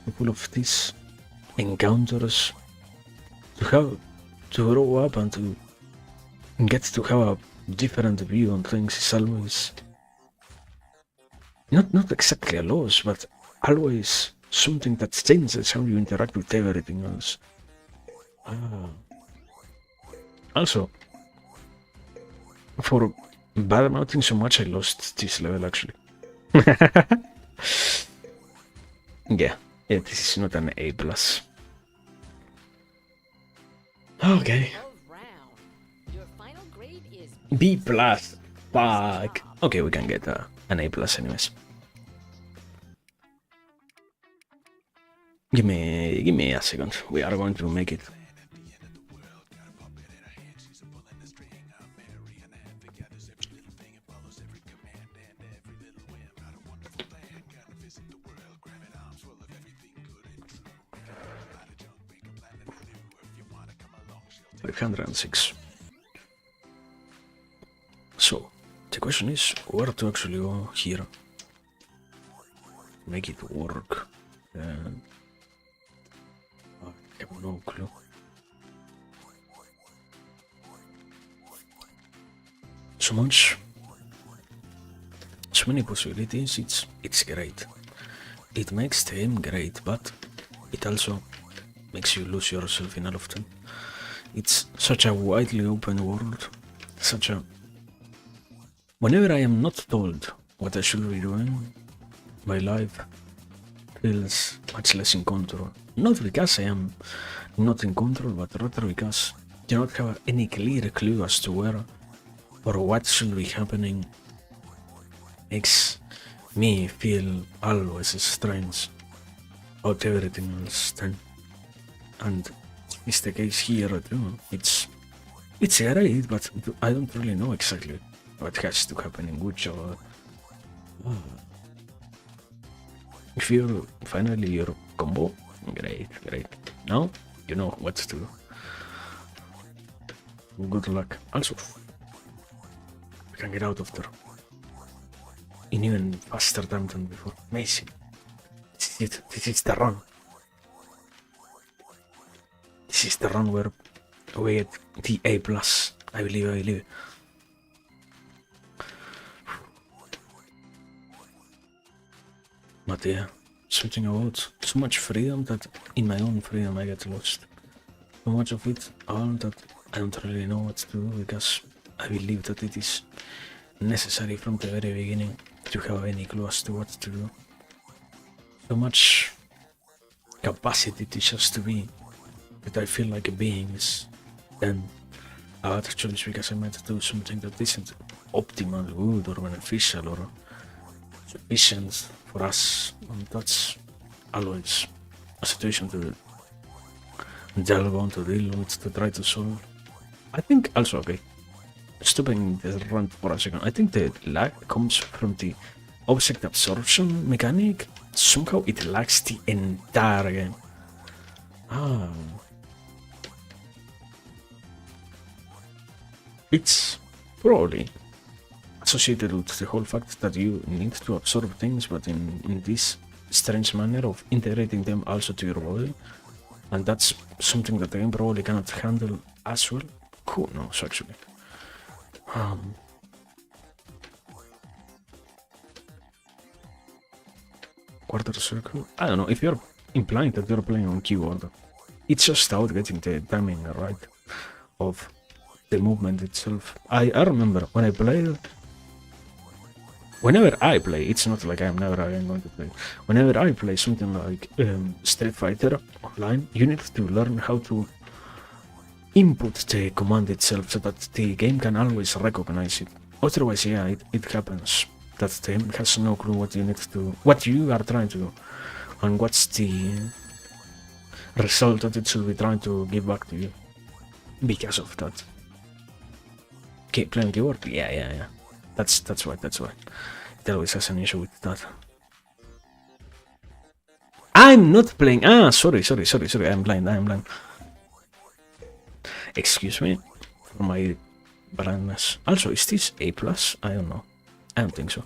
so full of these encounters. To have to grow up and to get to have a different view on things is always not exactly a loss, but always something that changes how you interact with everything else. Also, for bad mouthing so much, I lost this level actually. Yeah, this is not an A+. Okay. Around. Your final grade is B+. Fuck. Okay, we can get an A+ anyways. Give me a second. We are going to make it. $506. So, the question is where to actually go here. Make it work. I have no clue. So many possibilities. It's great. It makes the game great, but it also makes you lose yourself in all of them. It's such a widely open world, such a... Whenever I am not told what I should be doing, my life feels much less in control. Not because I am not in control, but rather because I do not have any clear clue as to where or what should be happening. Makes me feel always strange about everything else then. And it's the case here too. It's great, but I don't really know exactly what has to happen in which or... If you're finally your combo, great. Now you know what to do. Good luck. Also, we can get out of there in even faster time than before. Amazing. This is it. This is the run. This is the run where we get the A+. I believe. But yeah, something about so much freedom that in my own freedom I get lost. So much of it all that I don't really know what to do because I believe that it is necessary from the very beginning to have any clue as to what to do. So much capacity to just to be that I feel like a being is then I had to choose because I might do something that isn't optimal, good or beneficial or sufficient for us, and that's always a situation to delve on, to deal with, to try to solve. I think also, okay, stopping the rant for a second, I think the lag comes from the object absorption mechanic. Somehow it lags the entire game. It's probably associated with the whole fact that you need to absorb things, but in this strange manner of integrating them also to your body. And that's something that the game probably cannot handle as well. Who knows, actually. Quarter circle? I don't know, if you're implying that you're playing on keyboard, it's just about getting the timing right of the movement itself. I remember when I played. Whenever I play, it's not like I'm never again going to play. Whenever I play something like Street Fighter online, you need to learn how to input the command itself so that the game can always recognize it. Otherwise, yeah, it happens that the game has no clue what you need to, what you are trying to do, and what's the result that it should be trying to give back to you because of that. Okay, playing keyboard? Yeah. That's why. It always has an issue with that. I'm not playing. Sorry. I'm blind. Excuse me for my blindness. Also, is this A+? I don't know. I don't think so.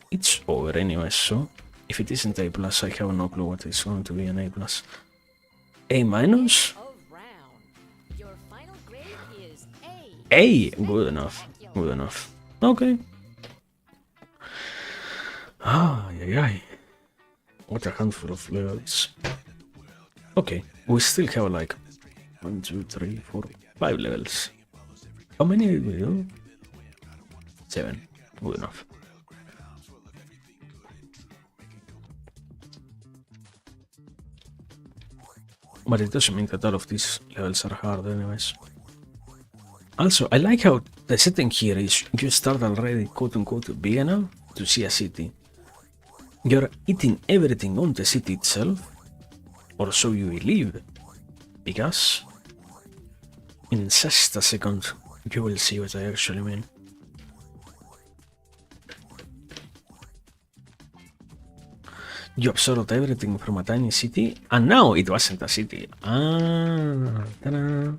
It's over anyway, so if it isn't A+, I have no clue what is going to be an A+. A-? Your final grade is A. A! Good enough. Okay. Ay. What a handful of levels. Okay, we still have like 1, 2, 3, 4, 5 levels. How many did we do? 7. Good enough. But it doesn't mean that all of these levels are hard anyways. Also, I like how the setting here is you start already quote-unquote big enough to see a city. You're eating everything on the city itself, or so you believe, because in just a second you will see what I actually mean. You absorbed everything from a tiny city, and now it wasn't a city. Ta-da.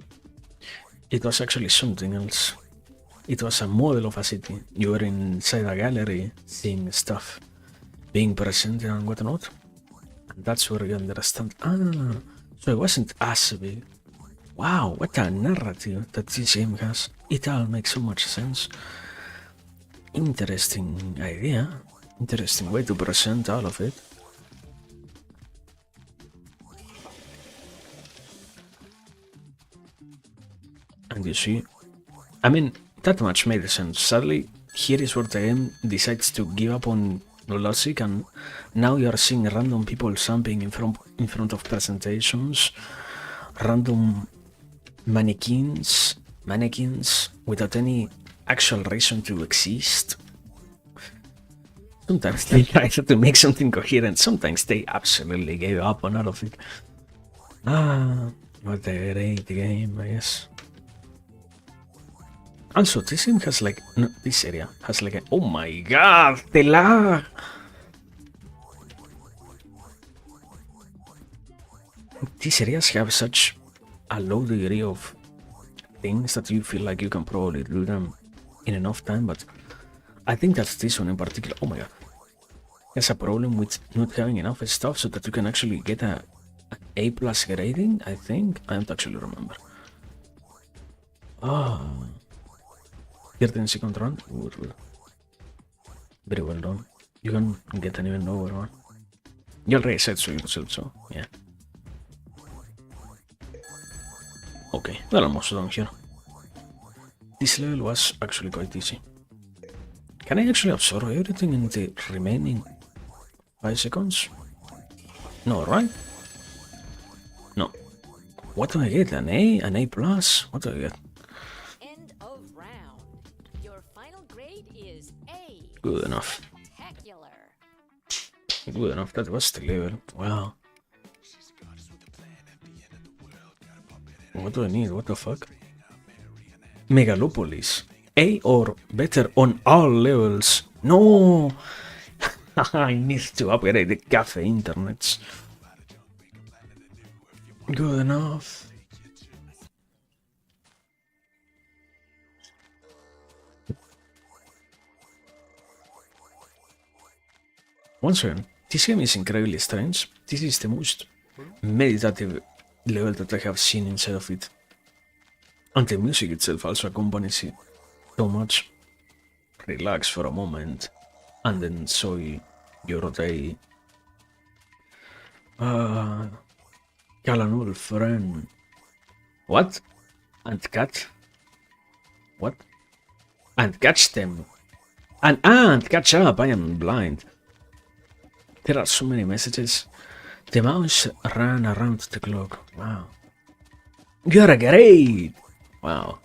It was actually something else. It was a model of a city. You were inside a gallery, seeing stuff, being present and whatnot. And that's where you understand. So it wasn't as big. Wow, what a narrative that this game has. It all makes so much sense. Interesting idea. Interesting way to present all of it. And you see, I mean, that much made sense. Sadly, here is where the game decides to give up on logic, and now you are seeing random people jumping in front of presentations, random mannequins without any actual reason to exist. Sometimes they try to make something coherent, sometimes they absolutely gave up on all of it. What a great game, I guess. Also, this game has like, no, this area has like a, oh my god, the lag! These areas have such a low degree of things that you feel like you can probably do them in enough time, but I think that this one in particular, oh my god, has a problem with not having enough stuff so that you can actually get an A+ grading, I think. I don't actually remember. 13-second run? Good. Very well done. You can get an even lower one. You already said so yourself, so yeah. Okay, we're almost done here. This level was actually quite easy. Can I actually absorb everything in the remaining 5 seconds? No, right? No. What do I get? An A? An A plus? What do I get? End of round. Your final grade is A. Good enough. Spectacular. Good enough. That was the level. Wow. What do I need? What the fuck? Megalopolis. A or better on all levels. No! I need to upgrade the cafe internets. Good enough. Once again, this game is incredibly strange. This is the most meditative level that I have seen inside of it. And the music itself also accompanies it so much. Relax for a moment and enjoy your day. Call an old friend. What? And catch? What? And catch them. And catch up. I am blind. There are so many messages. The mouse ran around the clock. Wow. You're great. Wow.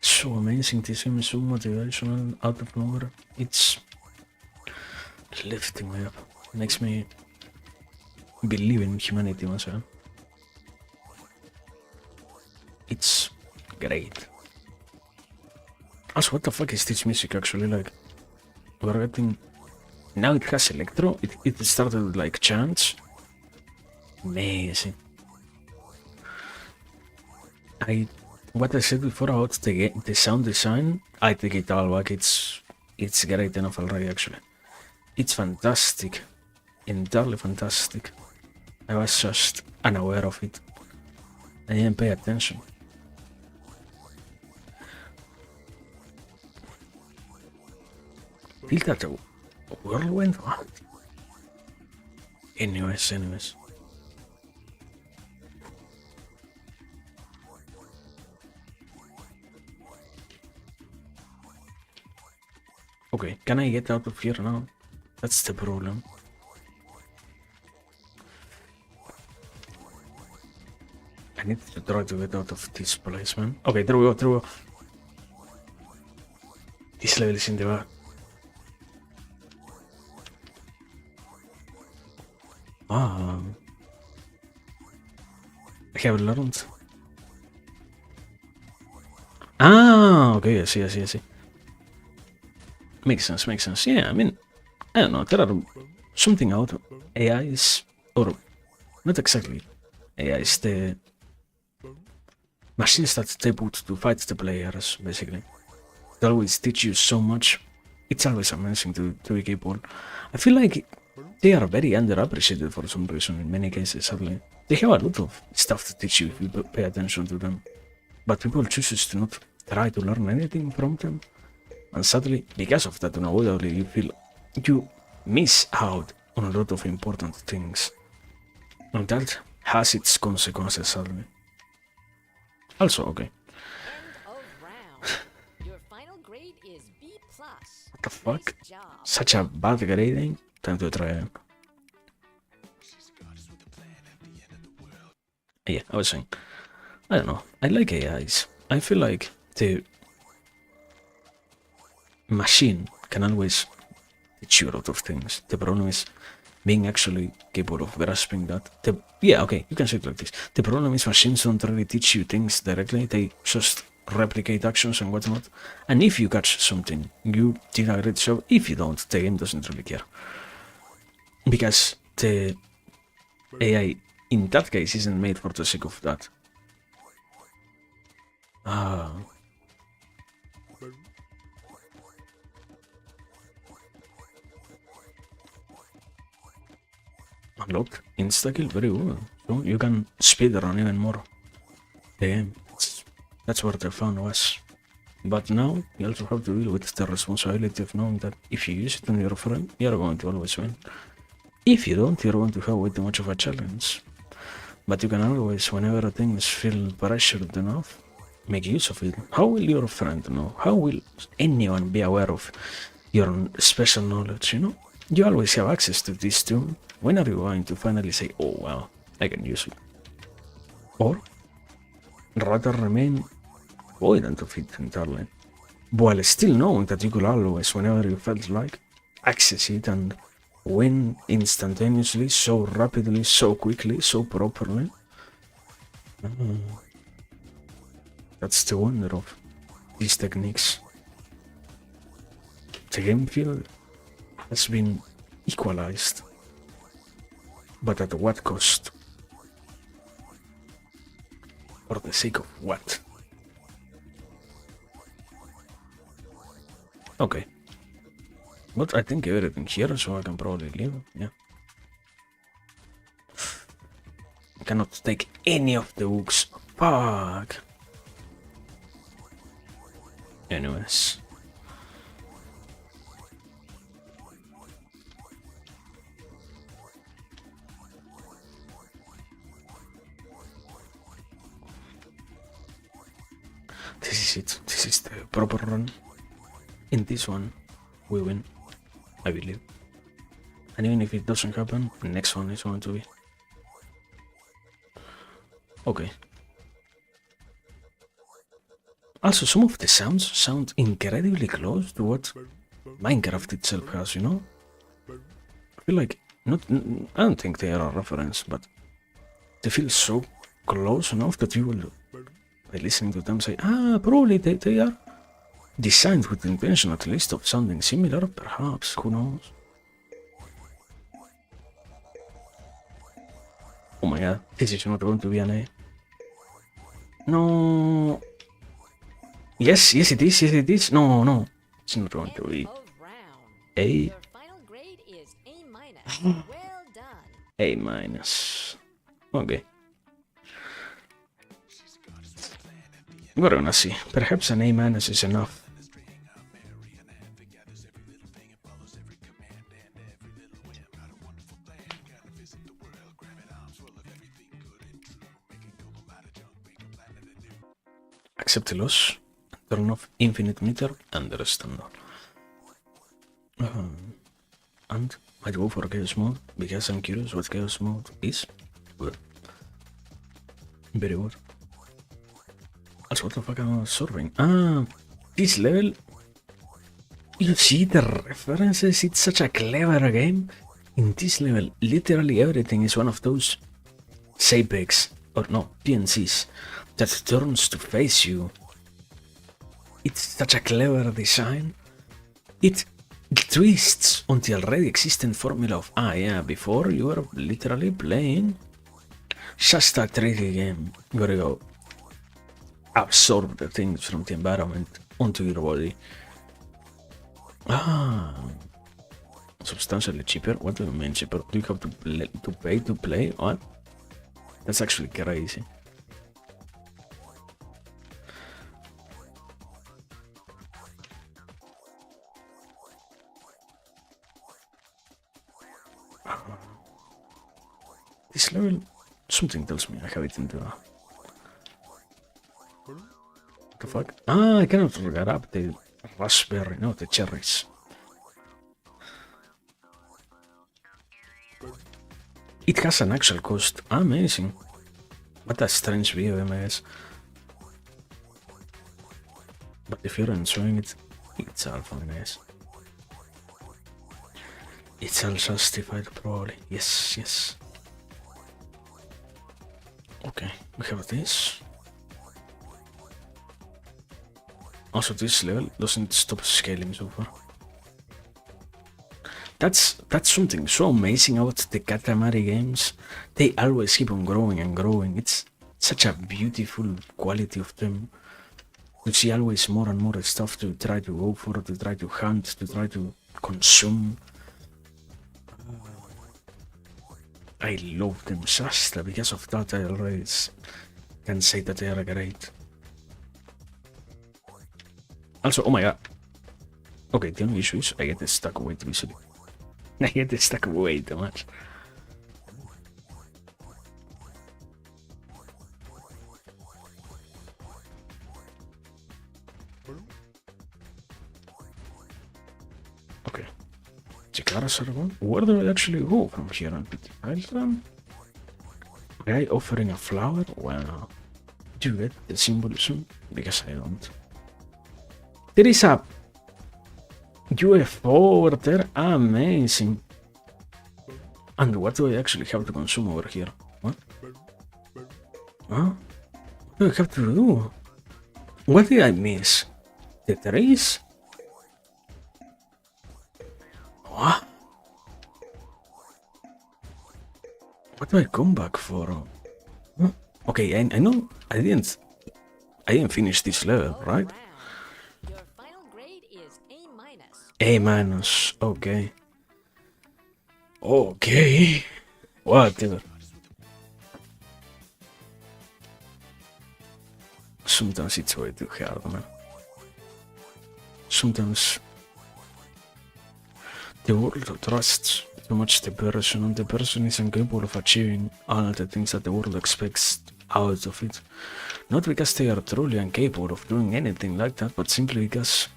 So amazing. This game is so motivational out of nowhere. It's lifting me up. Makes me believe in humanity once again. It's great. Also, what the fuck is this music actually like? We're getting... Now it has electro. It started with like chants. Amazing. What I said before about the sound design, I take it all back. It's great enough already actually. It's fantastic. Entirely fantastic. I was just unaware of it. I didn't pay attention. Feel that a whirlwind? What? Anyways. Okay, can I get out of here now? That's the problem. I need to try to get out of this place, man. Okay, there we go. This level is in the back. I have learned. Okay, I see. Makes sense. Yeah, I mean, I don't know, there are something out AIs, or not exactly AIs, the machines that they put to fight the players, basically. They always teach you so much. It's always amazing to be capable. I feel like they are very underappreciated for some reason in many cases, sadly. They have a lot of stuff to teach you if you pay attention to them. But people choose to not try to learn anything from them. And sadly, because of that, unavoidably, you feel you miss out on a lot of important things. And that has its consequences, sadly. Also, okay. End of round. Your final grade is B+. What the fuck? Nice job. Such a bad grading? Time to try it. Yeah, I was saying, I don't know, I like AIs. I feel like the machine can always teach you a lot of things. The problem is being actually capable of grasping that. Yeah, okay, you can say it like this. The problem is machines don't really teach you things directly, they just replicate actions and whatnot. And if you catch something, you did a great job. If you don't, the game doesn't really care. Because the AI in that case isn't made for the sake of that. Unlocked insta-kill, very good. So you can speedrun even more the game. It's That's where the fun was. But now you also have to deal with the responsibility of knowing that if you use it on your friend, you're going to always win. If you don't, you're going to have way too much of a challenge. But you can always, whenever things feel pressured enough, make use of it. How will your friend know? How will anyone be aware of your special knowledge, you know? You always have access to this too. When are you going to finally say, oh wow, I can use it? Or rather remain avoidant of it entirely, while still knowing that you could always, whenever you felt like, access it and win instantaneously, so rapidly, so quickly, so properly. That's the wonder of these techniques. The game field has been equalized, but at what cost? For the sake of what? Okay. But I think everything here, so I can probably leave. Yeah. I cannot take any of the hooks. Fuck. Anyways. This is it. This is the proper run. In this one, we win, I believe. And even if it doesn't happen, the next one is going to be. Okay. Also, some of the sounds sound incredibly close to what Minecraft itself has, you know? I feel like, I don't think they are a reference, but they feel so close enough that you will, by listening to them, say, probably they are designed with the intention at least of sounding similar, perhaps, who knows? Oh my god, this is not going to be an A. No. Yes, it is. No. It's not going to be A. Your final grade is A minus. Well done. A minus. Okay. We're gonna see. Perhaps an A minus is enough. Accept the loss. Turn off infinite meter and the standard. And I'd go for chaos mode because I'm curious what chaos mode is. Good. Very good. Also, what the fuck am I absorbing? This level. You see the references? It's such a clever game. In this level, literally everything is one of those JPEGs, or no, PNCs, that turns to face you. It's such a clever design. It twists on the already existing formula of, before you were literally playing just a 3D game where you go absorb the things from the environment onto your body. Substantially cheaper? What do you mean cheaper? Do you have to pay to play? What? That's actually crazy. This level, something tells me I have it in the... What the fuck? I cannot grab the raspberry, no, the cherries. It has an actual cost. Amazing. What a strange video, I guess. But if you're enjoying it, it's all fine, guys. It's all justified, probably. Yes. Okay, we have this. Also, this level doesn't stop scaling so far. That's something so amazing about the Katamari games. They always keep on growing and growing. It's such a beautiful quality of them. You see always more and more stuff to try to go for, to try to hunt, to try to consume. I love them just because of that. I always can say that they are great. Also, oh my god. Okay, the only issue is I get stuck way too easily. I get stuck way too much. Okay. Where do I actually go from here on PT Island? Guy offering a flower? Wow. Do you get the symbolism? Because I don't. There is a UFO over there. Amazing. And what do I actually have to consume over here? What? Huh? What do I have to do? What did I miss? The trees? What? What do I come back for? Huh? Okay, I know I didn't finish this level, right? Wow. Your final grade is A minus. A minus, okay. Okay. Whatever. Sometimes it's way too hard, man. Sometimes the world trusts too much the person, and the person is incapable of achieving all the things that the world expects out of it. Not because they are truly incapable of doing anything like that, but simply because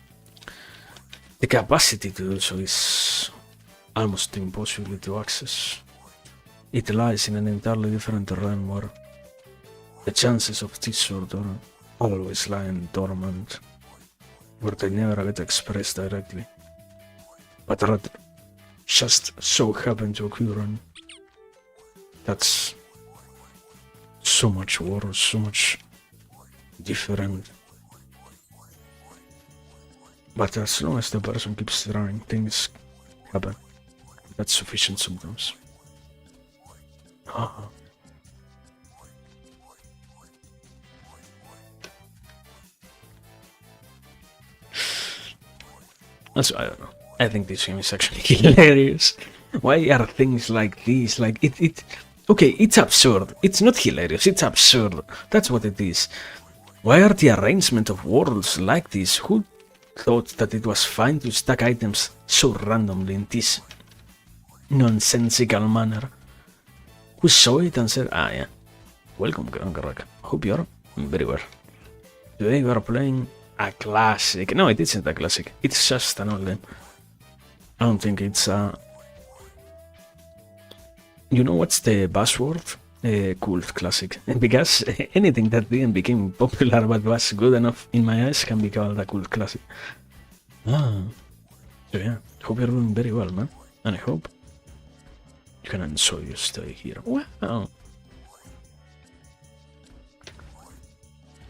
the capacity to do so is almost impossible to access. It lies in an entirely different realm where the chances of this sort are always lying dormant, where they never get expressed directly, but rather just so happen to occur, and that's so much worse, so much different. But as long as the person keeps trying, things happen. That's sufficient sometimes. Also, I don't know. I think this game is actually hilarious. Why are things like these? Like it okay, it's absurd. It's not hilarious, it's absurd. That's what it is. Why are the arrangement of worlds like this? Who thought that it was fine to stack items so randomly in this nonsensical manner? Who saw it and said, ah yeah, welcome Grangarak. Hope you're very well. Today we are playing a classic. No, it isn't a classic. It's just an old game. I don't think it's a... You know what's the buzzword? Cult classic. Because anything that didn't become popular but was good enough in my eyes can be called a cult classic. So yeah, hope you're doing very well, man. And I hope you can enjoy your stay here. Wow.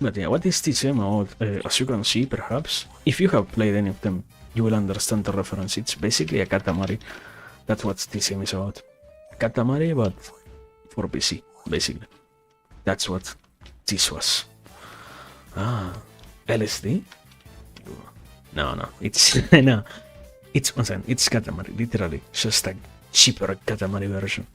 But yeah, what is this game about? As you can see, perhaps, if you have played any of them, you will understand the reference. It's basically a Katamari. That's what this game is about. Katamari, but for PC, basically. That's what this was. LSD? No, it's no. It's it's Katamari, literally. Just a cheaper Katamari version.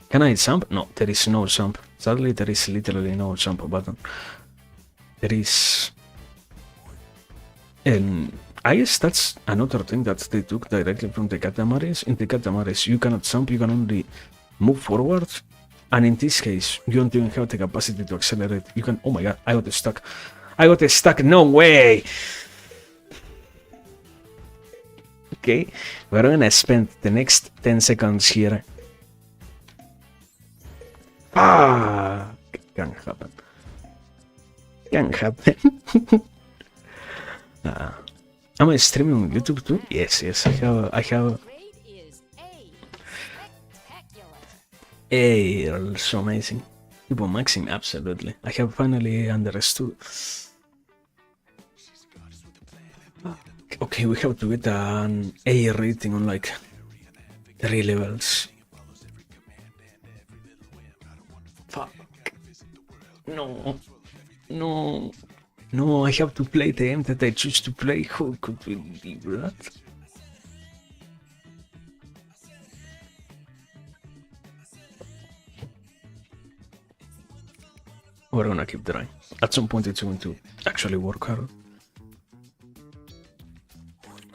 Can I jump? No, there is no jump. Sadly, there is literally no jump button. There is... And I guess that's another thing that they took directly from the Katamaris. In the Katamaris, you cannot jump, you can only move forward. And in this case, you don't even have the capacity to accelerate. You can... Oh my god, I got stuck. I got stuck, no way! Okay, we're gonna spend the next 10 seconds here. Can't happen. Can't happen. Am I streaming on YouTube too? Yes, I have. Grade is A. Spectacular. Hey, so amazing. People maxing, absolutely. I have finally understood. Okay, we have to get an A rating on like 3 levels. Fuck. No, I have to play the game that I choose to play. Who could believe that? we're gonna keep trying. At some point it's going to actually work hard.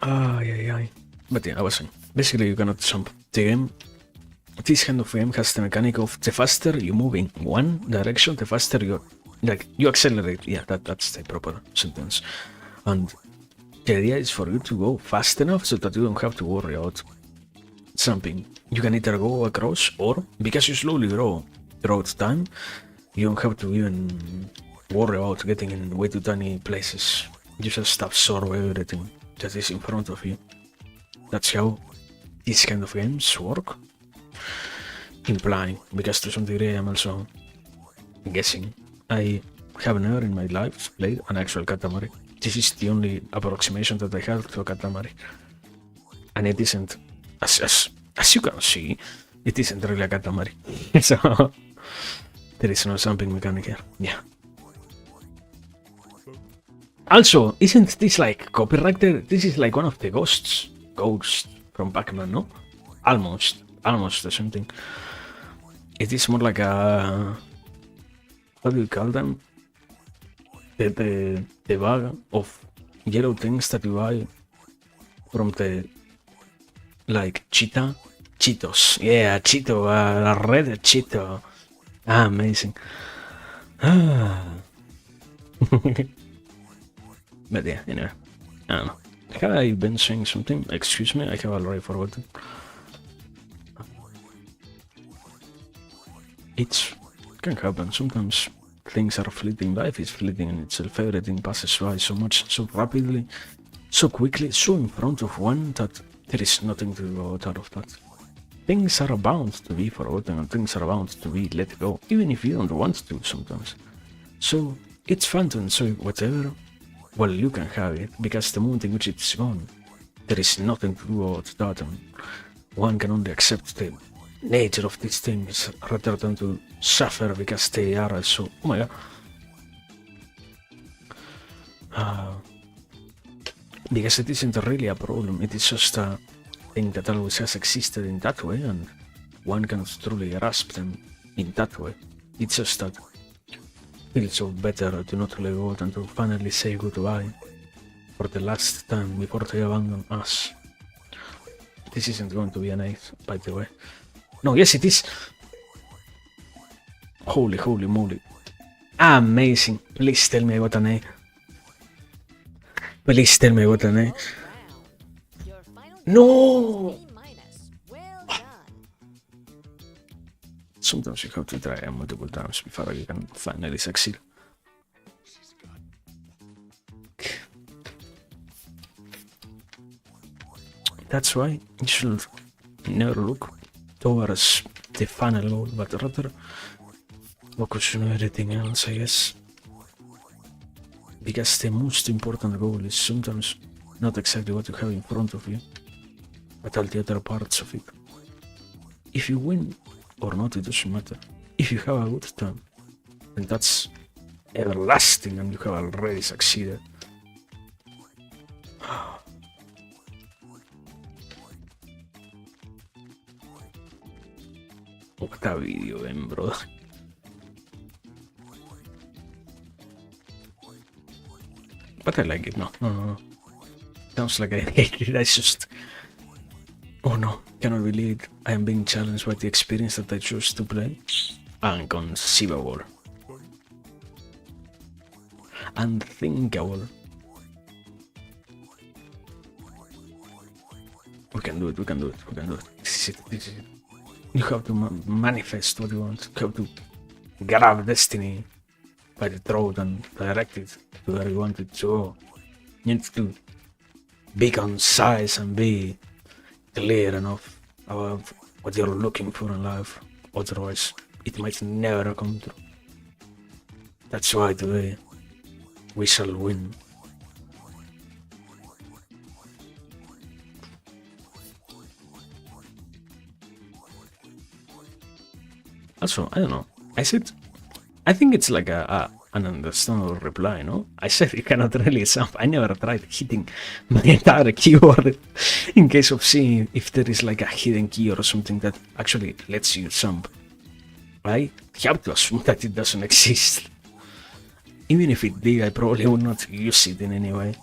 Yeah. But yeah, I was saying, basically you cannot jump the game. This kind of game has the mechanic of the faster you move in one direction, the faster you accelerate. Yeah, that's the proper sentence. And the idea is for you to go fast enough so that you don't have to worry about jumping. You can either go across, or because you slowly grow throughout time, you don't have to even worry about getting in way too tiny places. You just absorb everything that is in front of you. That's how these kind of games work. Implying, because to some degree I'm also guessing. I have never in my life played an actual Katamari. This is the only approximation that I have to a Katamari. And it isn't, as you can see, it isn't really a Katamari. So, there is no jumping mechanic here. Yeah. Also, isn't this like copyrighted? This is like one of the ghosts from Pac-Man, no? Almost the same thing. It is more like a, what do you call them? The bag of yellow things that you buy from the, like, Cheetos. Yeah, Cheeto, a red Cheeto. Amazing. But yeah, anyway, I don't know. Have I been saying something? Excuse me, I have already forgotten. It can happen. Sometimes things are fleeting. Life is fleeting in itself. Everything passes by so much, so rapidly, so quickly, so in front of one that there is nothing to go out of that. Things are bound to be forgotten and things are bound to be let go, even if you don't want to sometimes. So it's fun to enjoy whatever while you can have it, because the moment in which it's gone, there is nothing to do about that, and one can only accept the nature of these things rather than to suffer because they are so. Oh my god. Because it isn't really a problem, it is just a thing that always has existed in that way, and one cannot truly grasp them in that way. It's just that it feels so better to not let go than to finally say goodbye for the last time before they abandon us. This isn't going to be an 8, by the way. No, yes it is. Holy moly. Amazing. Please tell me I got an A. Please tell me I got an A. Your final No! grade is A-. Well done. Sometimes you have to try multiple times before you can finally succeed. That's why you should never look towards the final goal, but rather focus on everything else, I guess. Because the most important goal is sometimes not exactly what you have in front of you, but all the other parts of it. If you win or not, it doesn't matter. If you have a good time, then that's everlasting and you have already succeeded. What video game, bro. But I like it. No. Sounds like I hate it. I just... Oh no, cannot believe it. I am being challenged by the experience that I chose to play. Inconceivable. Unthinkable. We can do it. This is it. You have to manifest what you want. You have to grab destiny by the throat and direct it to where you want it to go. You need to be concise and be clear enough about what you're looking for in life. Otherwise, it might never come true. That's why today we shall win. Also, I don't know. I think it's like an understandable reply, no? I said you cannot really jump. I never tried hitting my entire keyboard in case of seeing if there is like a hidden key or something that actually lets you jump. I have to assume that it doesn't exist. Even if it did, I probably would not use it in any way.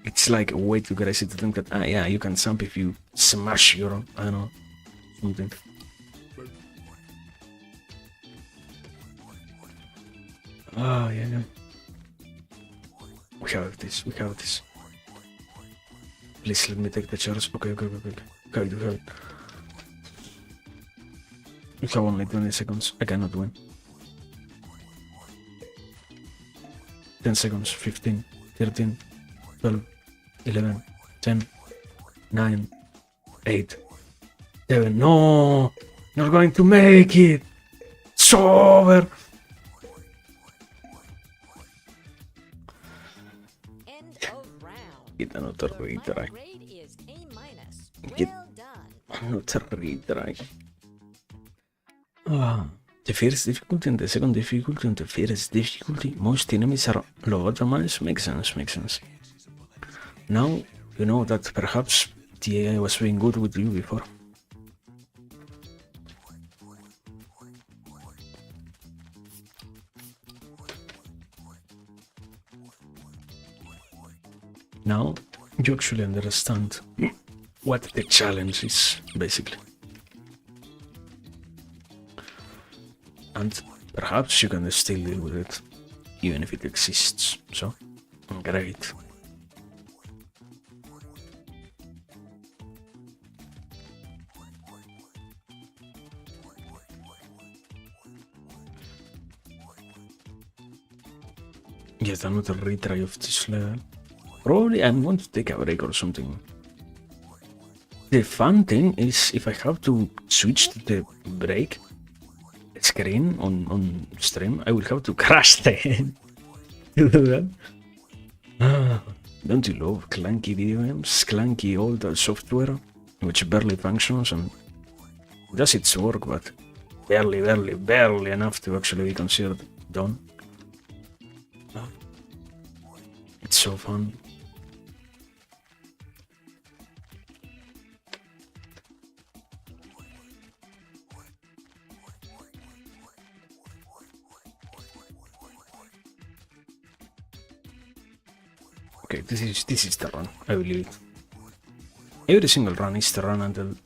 It's like a way too crazy to think that, yeah, you can jump if you smash your, I don't know, something. Oh, yeah. We have this. Please let me take the chairs. Okay. Have it. We have only 20 seconds. I cannot win. 10 seconds. 15, 13, 12, 11, 10, 9, 8, 7. No! Not going to make it! It's over! End of round. Get another Your final retry. grade is A-. Get- Well done. Another retry. The first difficulty and the second difficulty and the first difficulty, most enemies are lobotomized. Makes sense. Now, you know that perhaps the AI was being good with you before. Now, you actually understand what the challenge is, basically. And perhaps you can still deal with it, even if it exists. So, great. Yet another retry of this level. Probably I'm going to take a break or something. The fun thing is if I have to switch to the break screen on stream, I will have to crash the game. You do that? Don't you love clunky video games? Clunky old software which barely functions and does its work, but barely enough to actually be considered done. It's so fun. Okay, this is the run. I believe it. Every single run is the run until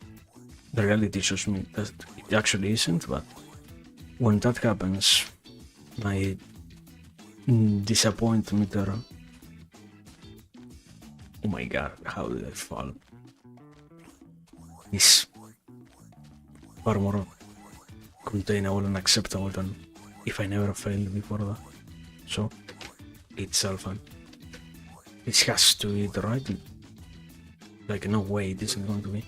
the reality shows me that it actually isn't, but when that happens, my disappointment meter. Oh my god, how did I fall? Is far more containable and acceptable than if I never failed before that. So, it's all fun. It has to be the right. Like, no way, it isn't going to be.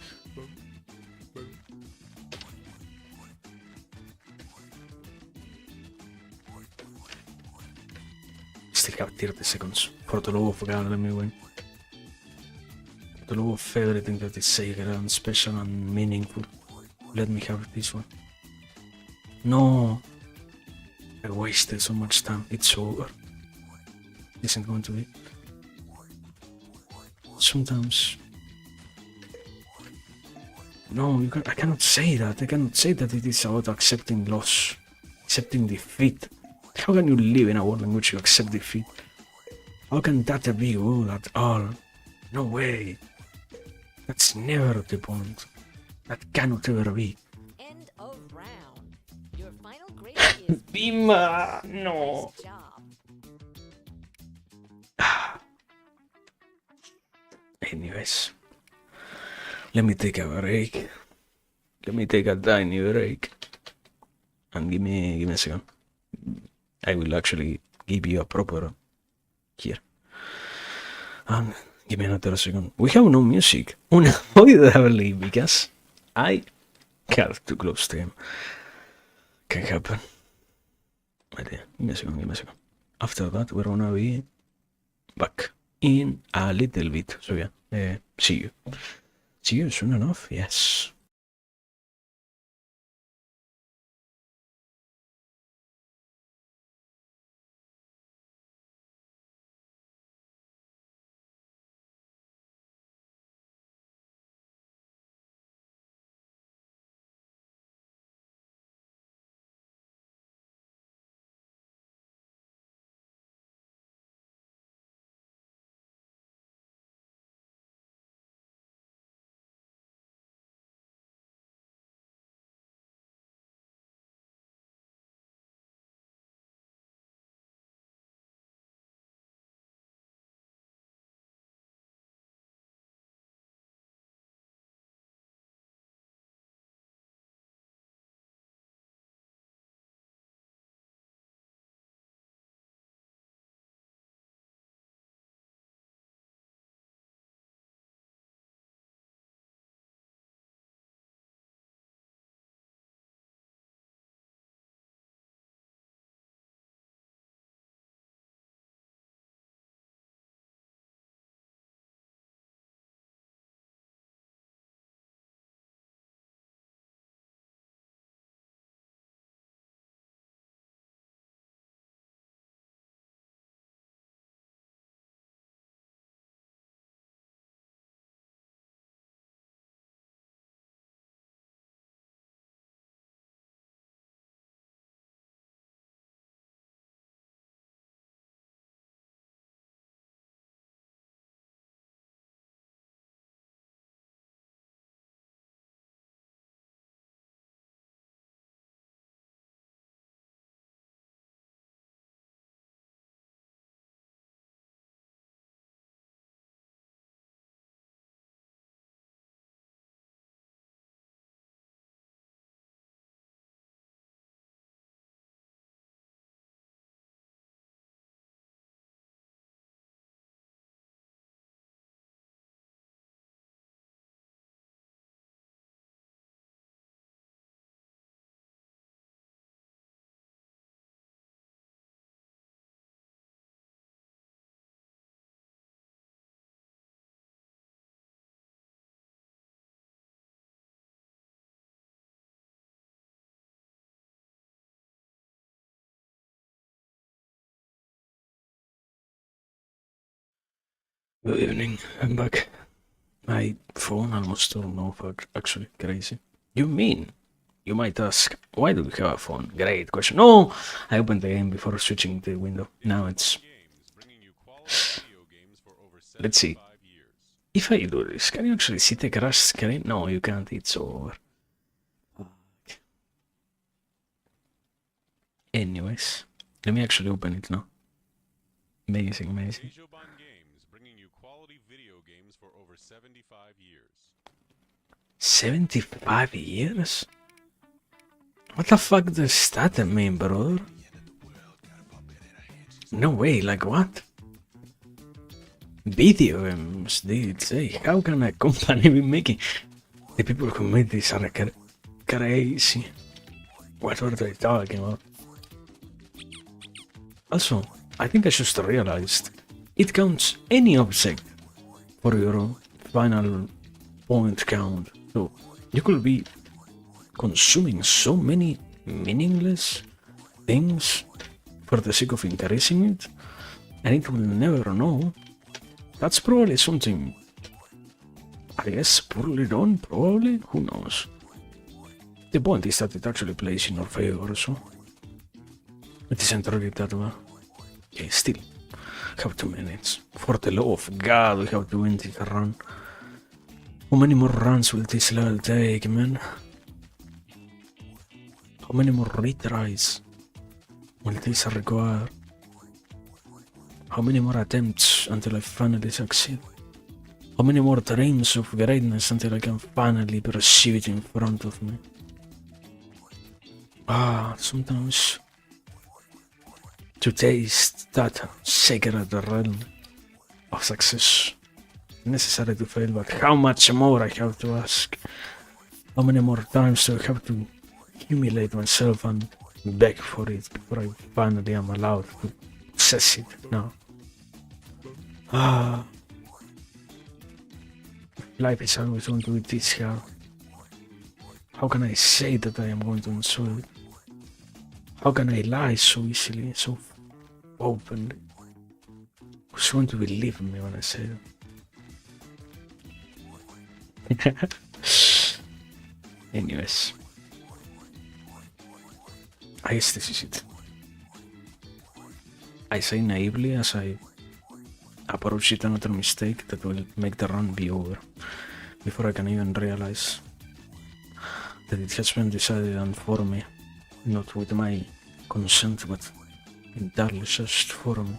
Still have 30 seconds. For the love of God, let me win. For the love of everything that is sacred and special and meaningful, let me have this one. No! I wasted so much time. It's over. It isn't going to be. Sometimes. No, I cannot say that. I cannot say that it is about accepting loss, accepting defeat. How can you live in a world in which you accept defeat? How can that be all at all? No way. That's never the point. That cannot ever be. End of round. Your final grade is Bima! No. Nice job. Anyways, let me take a break. Let me take a tiny break. And give me a second. I will actually give you a proper here. And give me another second. We have no music. Unavoidably, because I have too close to him. Can happen. Wait, give me a second. After that, we're gonna be back in a little bit. So yeah, see you. See you soon enough, yes. Good evening, I'm back. My phone almost turned off, actually, crazy. You mean? You might ask, why do we have a phone? Great question. No! I opened the game before switching the window. Now it's... Let's see. If I do this, can you actually see the crash screen? No, you can't, it's over. Anyways, let me actually open it now. Amazing, amazing. 75 years? What the fuck does that mean, brother? No way, like what? Video games, dude, say, how can a company be making... The people who made this are crazy. What were they talking about? Also, I think I just realized it counts any object for your final point count. So you could be consuming so many meaningless things for the sake of increasing it, and it will never know. That's probably something, I guess, poorly done, probably? Who knows? The point is that it actually plays in your favor, so it isn't really that well. Okay, still, have 2 minutes. For the love of God, we have to win this run. How many more runs will this level take, man? How many more retries will this require? How many more attempts until I finally succeed? How many more dreams of greatness until I can finally perceive it in front of me? Sometimes to taste that sacred realm of success, necessary to fail, but how much more I have to ask? How many more times do I have to humiliate myself and beg for it before I finally am allowed to possess it now? Life is always going to be this hard. How can I say that I am going to enjoy it? How can I lie so easily, so openly? Who's going to believe me when I say that? Anyways, I guess this is it. I say naively as I approach it another mistake that will make the run be over before I can even realize that it has been decided on for me, not with my consent, but entirely just for me.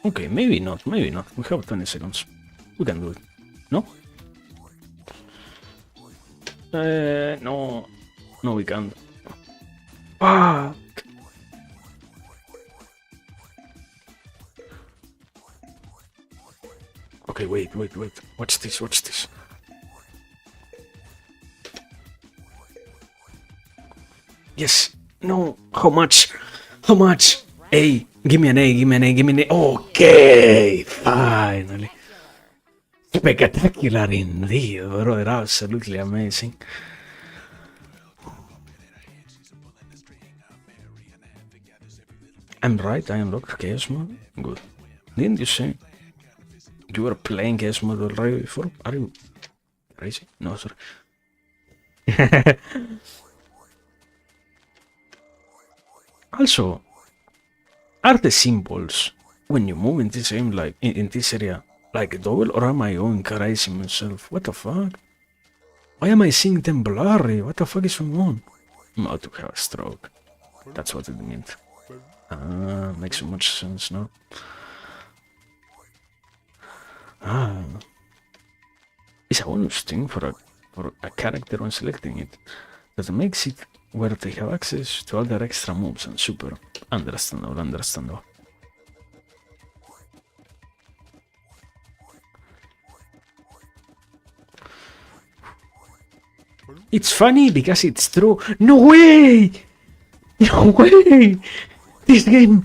Okay, maybe not, maybe not. We have 20 seconds. We can do it. No? No. No, we can't. Fuck! Okay, wait. Watch this. Yes! No! How much? A! Give me an A! Okay! Finally! Spectacular indeed, brother. Absolutely amazing. I'm right, I unlocked Chaos Mode? Good. Didn't you say you were playing Chaos Mode already before? Are you crazy? No, sorry. Also, are the symbols when you move in this game, like in this area, like double, or am I going crazy myself? What the fuck? Why am I seeing them blurry? What the fuck is going on? I'm about to have a stroke. That's what it meant. Makes so much sense now. It's a bonus thing for a character when selecting it that makes it where they have access to all their extra moves and super. Understandable. It's funny because it's true. No way! This game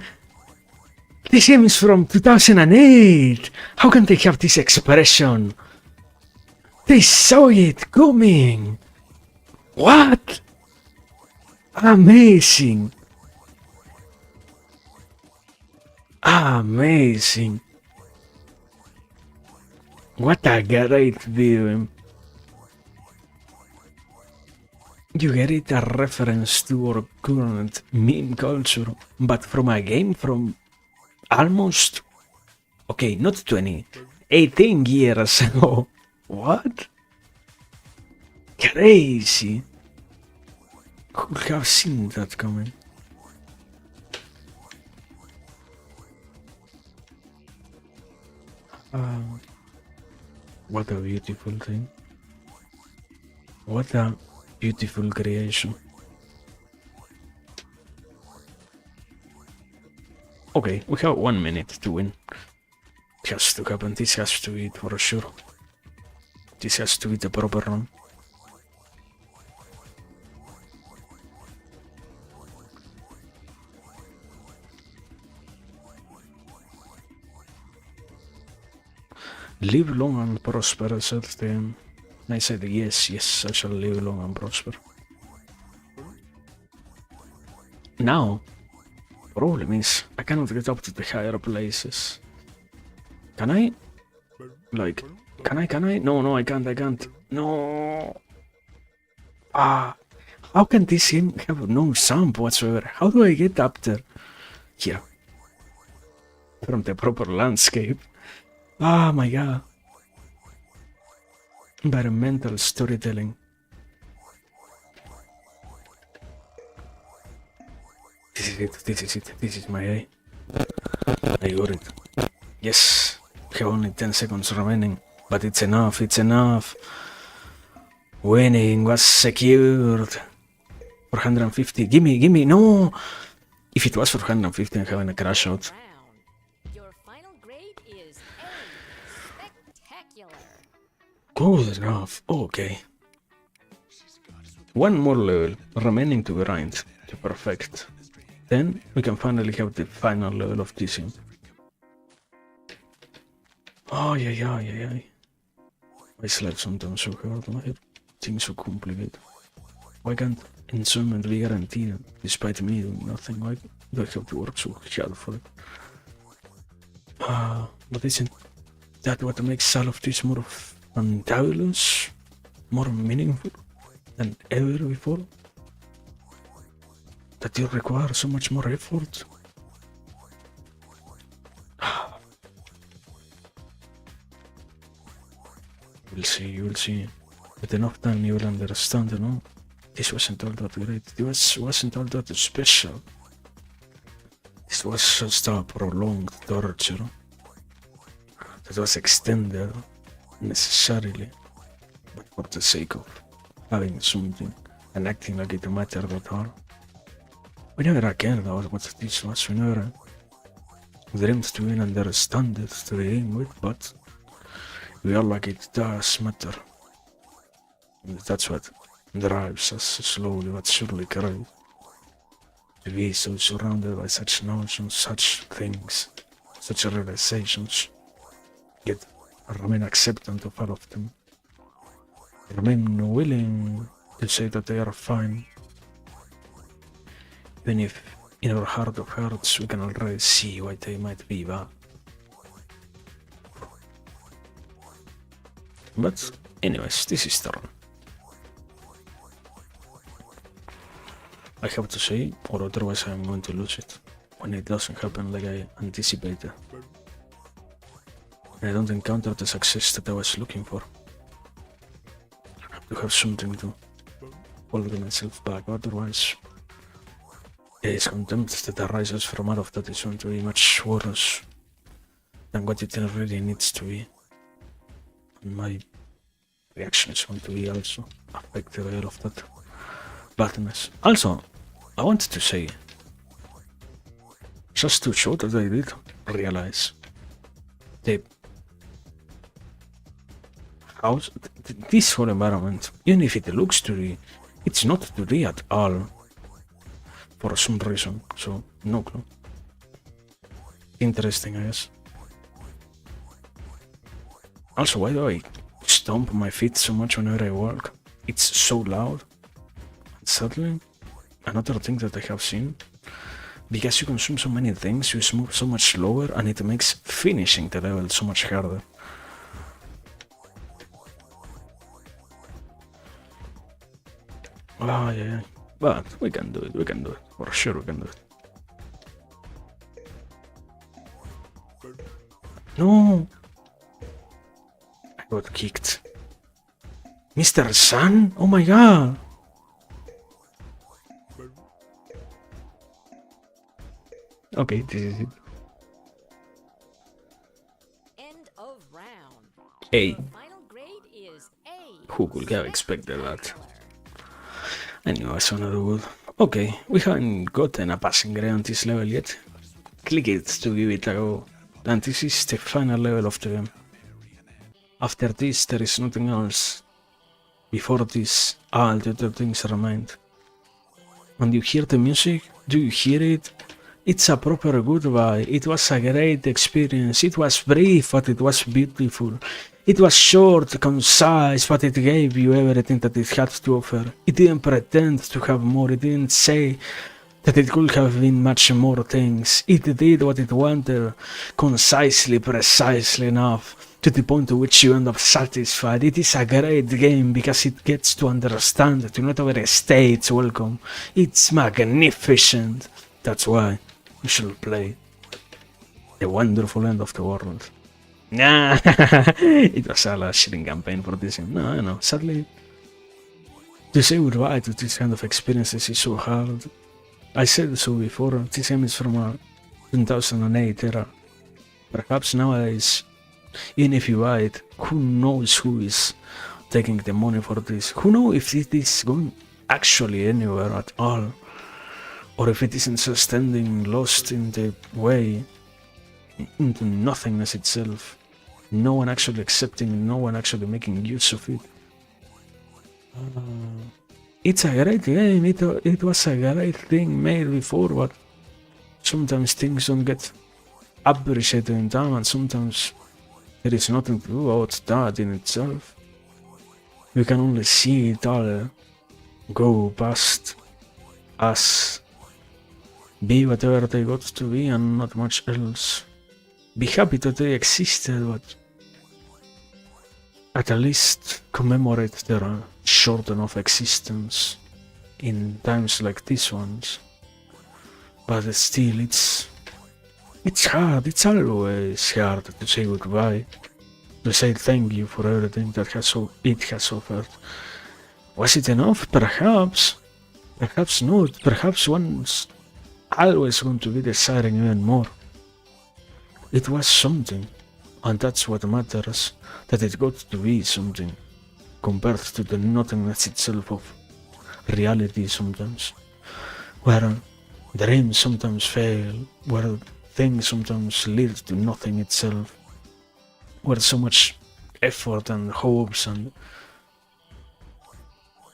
is from 2008. How can they have this expression? They saw it coming. What? Amazing. Amazing. What a great video. You get it, a reference to our current meme culture, but from a game from almost, okay, not 20, 18 years ago. What? Crazy. Could have seen that coming. What a beautiful thing. What a beautiful creation. Okay, we have 1 minute to win. It has to happen. This has to be it for sure. This has to be the proper run. Live long and prosper, said the... I said yes, I shall live long and prosper. Now, problem is, I cannot get up to the higher places. Can I? Like, can I? No, I can't. No! How can this game have no sound whatsoever? How do I get up there? Here. From the proper landscape. Oh my god. Environmental storytelling. This is my A. I got it. Yes, we have only 10 seconds remaining, but it's enough. Winning was secured. 450, gimme, no! If it was 450, I'm having a crash out. Your final grade is A. Spectacular. Good enough, okay. One more level remaining to grind to perfect. Then we can finally have the final level of this game. Oh, yeah. Why life sometimes so hard? Why are things so complicated? Why can't enjoyment be guaranteed despite me doing nothing? Why do I have to work so hard for it? But isn't that what makes all of this more fantabulous? More meaningful than ever before? That you require so much more effort? You will see. With enough time you will understand, you know? This wasn't all that great. This wasn't all that special. This was just a prolonged torture that was extended necessarily, but for the sake of having something and acting like it mattered at all. We never cared about what this was. We never dreamed to even understand it to begin with, but we all like it does matter. And that's what drives us slowly but surely crave to be so surrounded by such notions, such things, such realizations, yet remain acceptant of all of them, remain willing to say that they are fine, even if in our heart of hearts we can already see why they might be bad. But anyways, this is the run. I have to say, or otherwise I'm going to lose it when it doesn't happen like I anticipated. I don't encounter the success that I was looking for. I have to have something to hold myself back, otherwise the discontent that arises from all of that is going to be much worse than what it really needs to be. And my reaction is going to be also affected by all of that badness. Also, I wanted to say, just to show that I did realize the house, this whole environment, even if it looks 2D, it's not 2D at all for some reason, so no clue. Interesting, I guess. Also, why do I stomp my feet so much whenever I walk? It's so loud. Sadly, another thing that I have seen Because you consume so many things, you move so much slower, and it makes finishing the level so much harder. Oh yeah, but we can do it, for sure we can do it. No! I got kicked. Mr. Sun? Oh my god! Okay, this is it. End of round. A. Your final grade is A. Who could have expected that? Spectacular. I knew I was another word. Okay, we haven't gotten a passing grade on this level yet. Click it to give it a go. And this is the final level of the game. After this, there is nothing else. Before this, all the other things remain. And you hear the music? Do you hear it? It's a proper goodbye. It was a great experience. It was brief, but it was beautiful. It was short, concise, but it gave you everything that it had to offer. It didn't pretend to have more. It didn't say that it could have been much more things. It did what it wanted, concisely, precisely enough, to the point to which you end up satisfied. It is a great game because it gets to understand, to not overstay its welcome. It's magnificent. That's why you should play The Wonderful End of the World. Nah, it was a shitting campaign for this game. No, I know. Sadly, to say goodbye to this kind of experiences is so hard. I said so before, this game is from a 2008 era. Perhaps nowadays, even if you buy it, who knows who is taking the money for this? Who knows if it is going actually anywhere at all? Or if it isn't just standing lost in the way, into nothingness itself. No one actually accepting, no one actually making use of it. It's a great game, it was a great thing made before, but sometimes things don't get appreciated in time, and sometimes there is nothing to do about that in itself. You can only see it all go past us, be whatever they got to be and not much else. Be happy that they existed, but at least commemorate their short enough existence in times like these ones. But still, it's hard, it's always hard to say goodbye, to say thank you for everything that it has offered. Was it enough? Perhaps. Perhaps not. Perhaps one's always going to be desiring even more. It was something, and that's what matters, that it got to be something, compared to the nothingness itself of reality sometimes, where dreams sometimes fail, where things sometimes lead to nothing itself, where so much effort and hopes and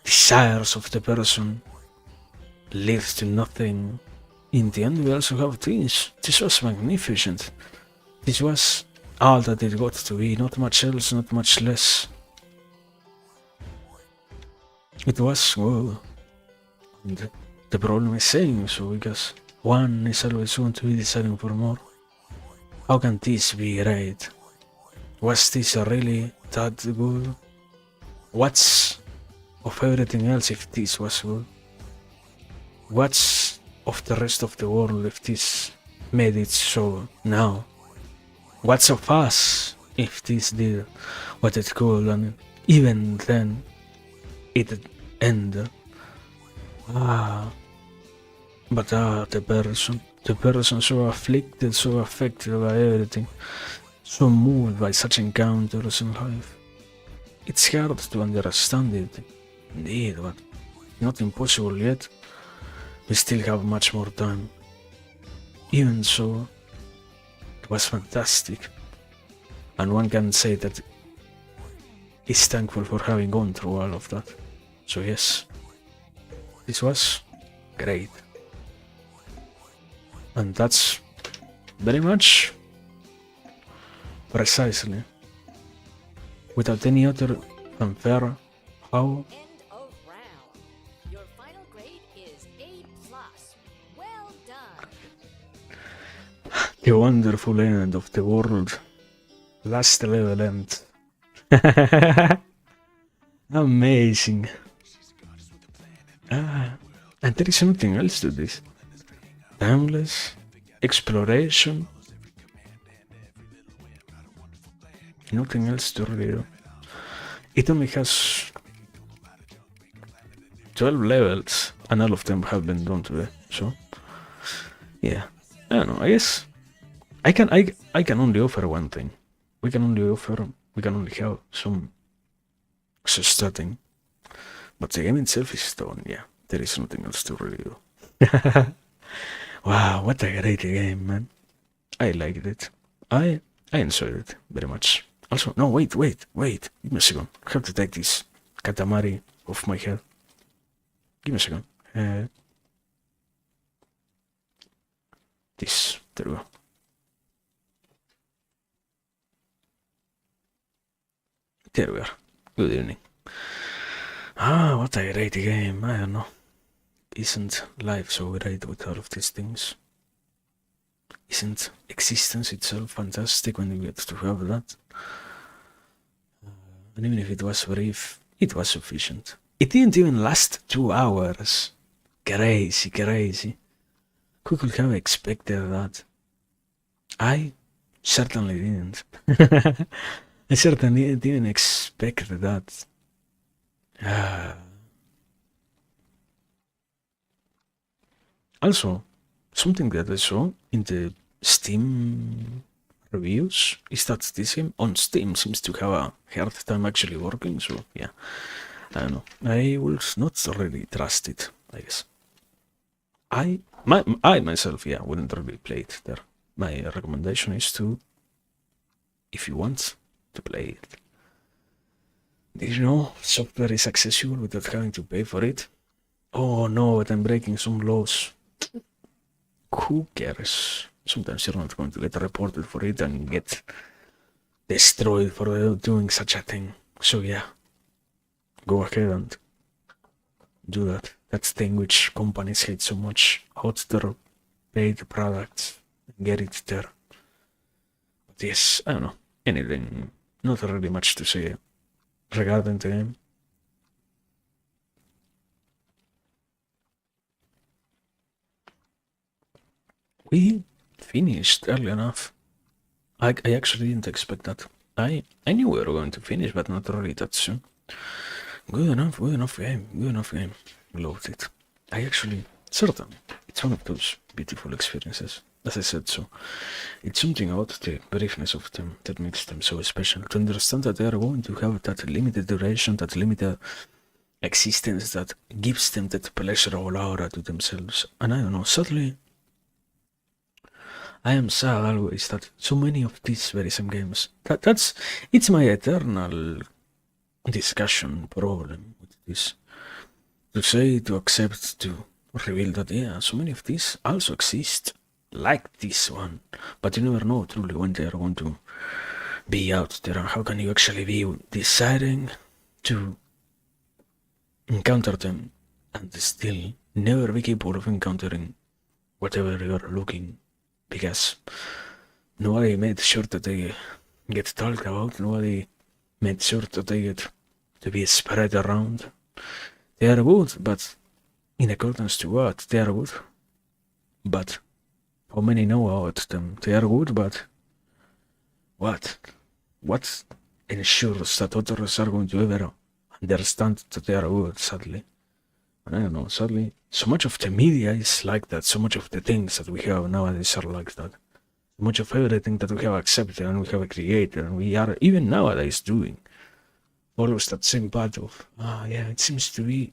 desires of the person lead to nothing. In the end, we also have this. This was magnificent. This was all that it got to be, not much else, not much less. It was, well, and the problem is saying so, because one is always going to be desiring for more. How can this be right? Was this really that good? What's of everything else if this was good? What's of the rest of the world if this made it so now? What's of us if this did what it could, and even then it ended? But the person so afflicted, so affected by everything, so moved by such encounters in life. It's hard to understand it, indeed, but not impossible yet. We still have much more time. Even so, it was fantastic, and one can say that he's thankful for having gone through all of that. So yes, this was great. And that's very much precisely, without any other fanfare, how End of round. Your final grade is A+. Well done. The wonderful end of the world. Last level end. Amazing. And there is nothing else to this. Timeless. Exploration. Nothing else to really do. It only has 12 levels, and all of them have been done today, so yeah. I don't know, I guess I can only offer one thing. We can only have some starting. But the game itself is done, yeah. There is nothing else to really do. Wow, what a great game, man. I liked it. I enjoyed it very much. Also, no, wait. Give me a second. I have to take this katamari off my head. Give me a second. This. There we go. There we are. Good evening. What a great game. I don't know. Isn't life so great with all of these things? Isn't existence itself fantastic when you get to have that? And even if it was brief, it was sufficient. It didn't even last 2 hours. Crazy. Who could have expected that? I certainly didn't. I certainly didn't expect that. Also, something that I saw in the Steam reviews is that this game on Steam seems to have a hard time actually working, so yeah. I don't know. I would not really trust it, I guess. I myself, yeah, wouldn't really play it there. My recommendation is to, if you want to play it, did you know software is accessible without having to pay for it? Oh no, but I'm breaking some laws. Who cares? Sometimes you're not going to get reported for it and get destroyed for doing such a thing. So yeah, go ahead and do that. That thing which companies hate so much. Out their paid products. Get it there. But yes, I don't know. Anything. Not really much to say regarding the game. We finished early enough. I actually didn't expect that. I knew we were going to finish, but not really that soon. Good enough game. Loved it. I actually, certainly, it's one of those beautiful experiences. As I said, so it's something about the briefness of them that makes them so special. To understand that they are going to have that limited duration, that limited existence that gives them that pleasurable aura to themselves. And I don't know, sadly, I am sad always that so many of these very same games, it's my eternal discussion problem with this. To accept, to reveal that, yeah, so many of these also exist, like this one, but you never know truly when they are going to be out there. How can you actually be deciding to encounter them and still never be capable of encountering whatever you are looking, because nobody made sure that they get talked about, nobody made sure that they get to be spread around. They are good, but in accordance to what? They are good, but how many know about them? They are good, but what? What ensures that others are going to ever understand that they are good, sadly? And I don't know, sadly, so much of the media is like that, so much of the things that we have nowadays are like that. So much of everything that we have accepted and we have created and we are even nowadays doing follows that same path of, yeah, it seems to be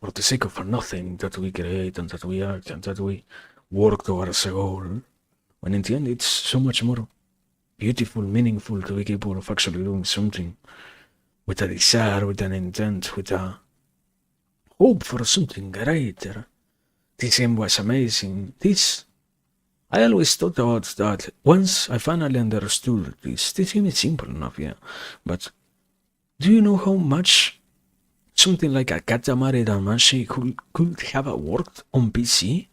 for the sake of nothing that we create and that we act and that we work towards a goal. When in the end it's so much more beautiful, meaningful to be capable of actually doing something with a desire, with an intent, with a hope for something greater. This game was amazing. I always thought about that. Once I finally understood this game is simple enough, yeah. But do you know how much something like a Katamari Damacy could have worked on PC?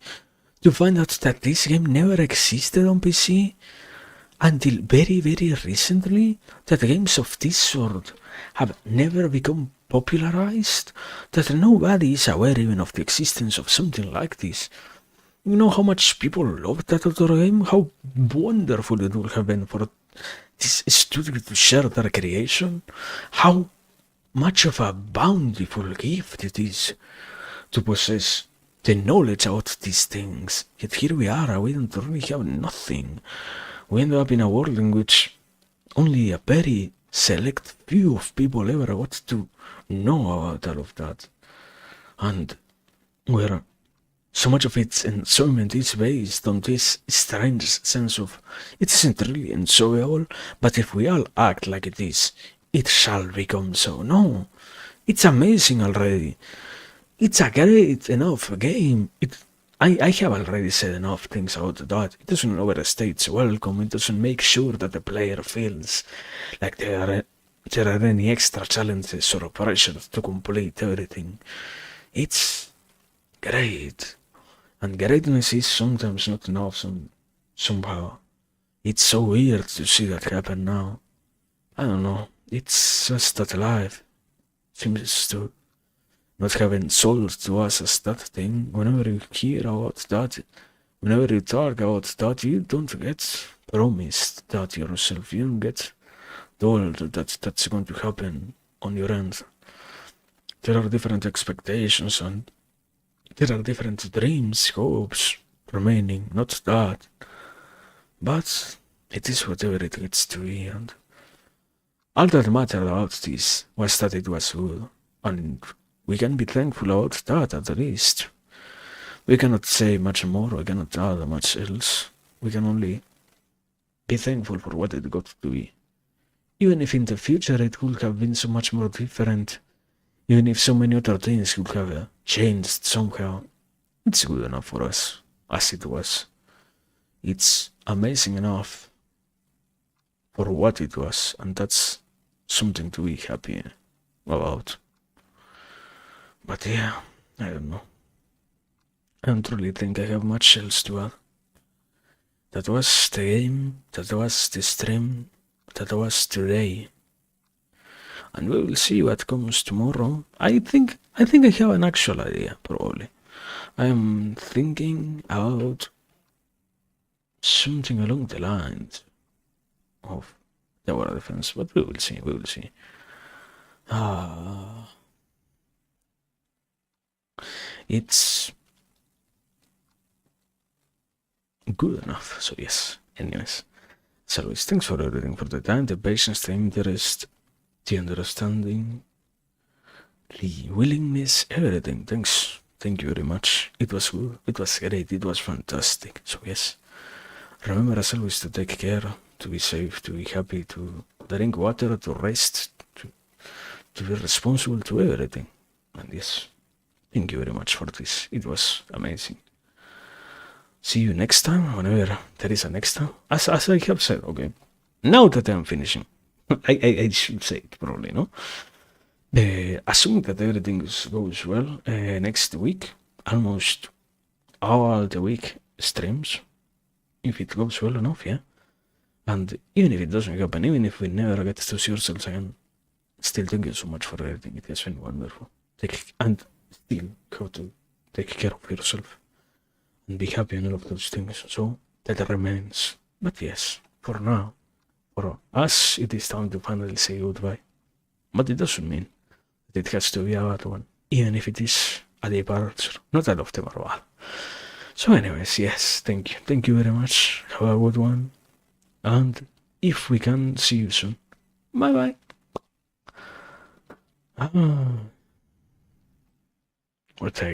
to find out that this game never existed on PC until very, very recently, that games of this sort have never become popularized, that nobody is aware even of the existence of something like this. You know how much people love that other game? How wonderful it would have been for this studio to share their creation? How much of a bountiful gift it is to possess the knowledge about these things. Yet here we are, we don't really have nothing. We end up in a world in which only a very select few of people ever got to know about all of that. And where so much of its enjoyment is based on this strange sense of it isn't really enjoyable, but if we all act like it is, it shall become so. No, it's amazing already. It's a great enough game. I have already said enough things about that. It doesn't overstay its welcome. It doesn't make sure that the player feels like there are any extra challenges or pressure to complete everything. It's great. And greatness is sometimes not enough somehow. It's so weird to see that happen now. I don't know. It's just that life seems to not having sold to us as that thing. Whenever you hear about that, whenever you talk about that, you don't get promised that yourself. You don't get told that that's going to happen on your end. There are different expectations and there are different dreams, hopes remaining, not that. But it is whatever it gets to be, and all that mattered about this was that it was good, and we can be thankful about that at least. We cannot say much more, we cannot add much else. We can only be thankful for what it got to be. Even if in the future it could have been so much more different, even if so many other things could have changed somehow, it's good enough for us, as it was. It's amazing enough for what it was, and that's something to be happy about. But yeah, I don't know. I don't really think I have much else to add. That was the game, that was the stream, that was today. And we will see what comes tomorrow. I think I have an actual idea, probably. I am thinking about something along the lines of tower defense, but we will see, we will see. It's good enough, so yes. Anyways, as always, thanks for everything, for the time, the patience, the interest, the understanding, the willingness, everything. Thanks. Thank you very much. It was good, it was great, it was fantastic. So yes, remember as always to take care, to be safe, to be happy, to drink water, to rest, to be responsible to everything. And yes, thank you very much for this. It was amazing. See you next time, whenever there is a next time. As I have said, okay. Now that I'm finishing, I should say it probably, no? Assuming that everything goes well, next week, almost all the week streams, if it goes well enough, yeah. And even if it doesn't happen, even if we never get to see ourselves again, still thank you so much for everything. It has been wonderful. And still have to take care of yourself and be happy and all of those things. So that remains. But yes, for now, for us, it is time to finally say goodbye. But it doesn't mean that it has to be a bad one, even if it is a departure, not a of the Marvel. So anyways, yes, thank you. Thank you very much. Have a good one. And if we can, see you soon. Bye bye. What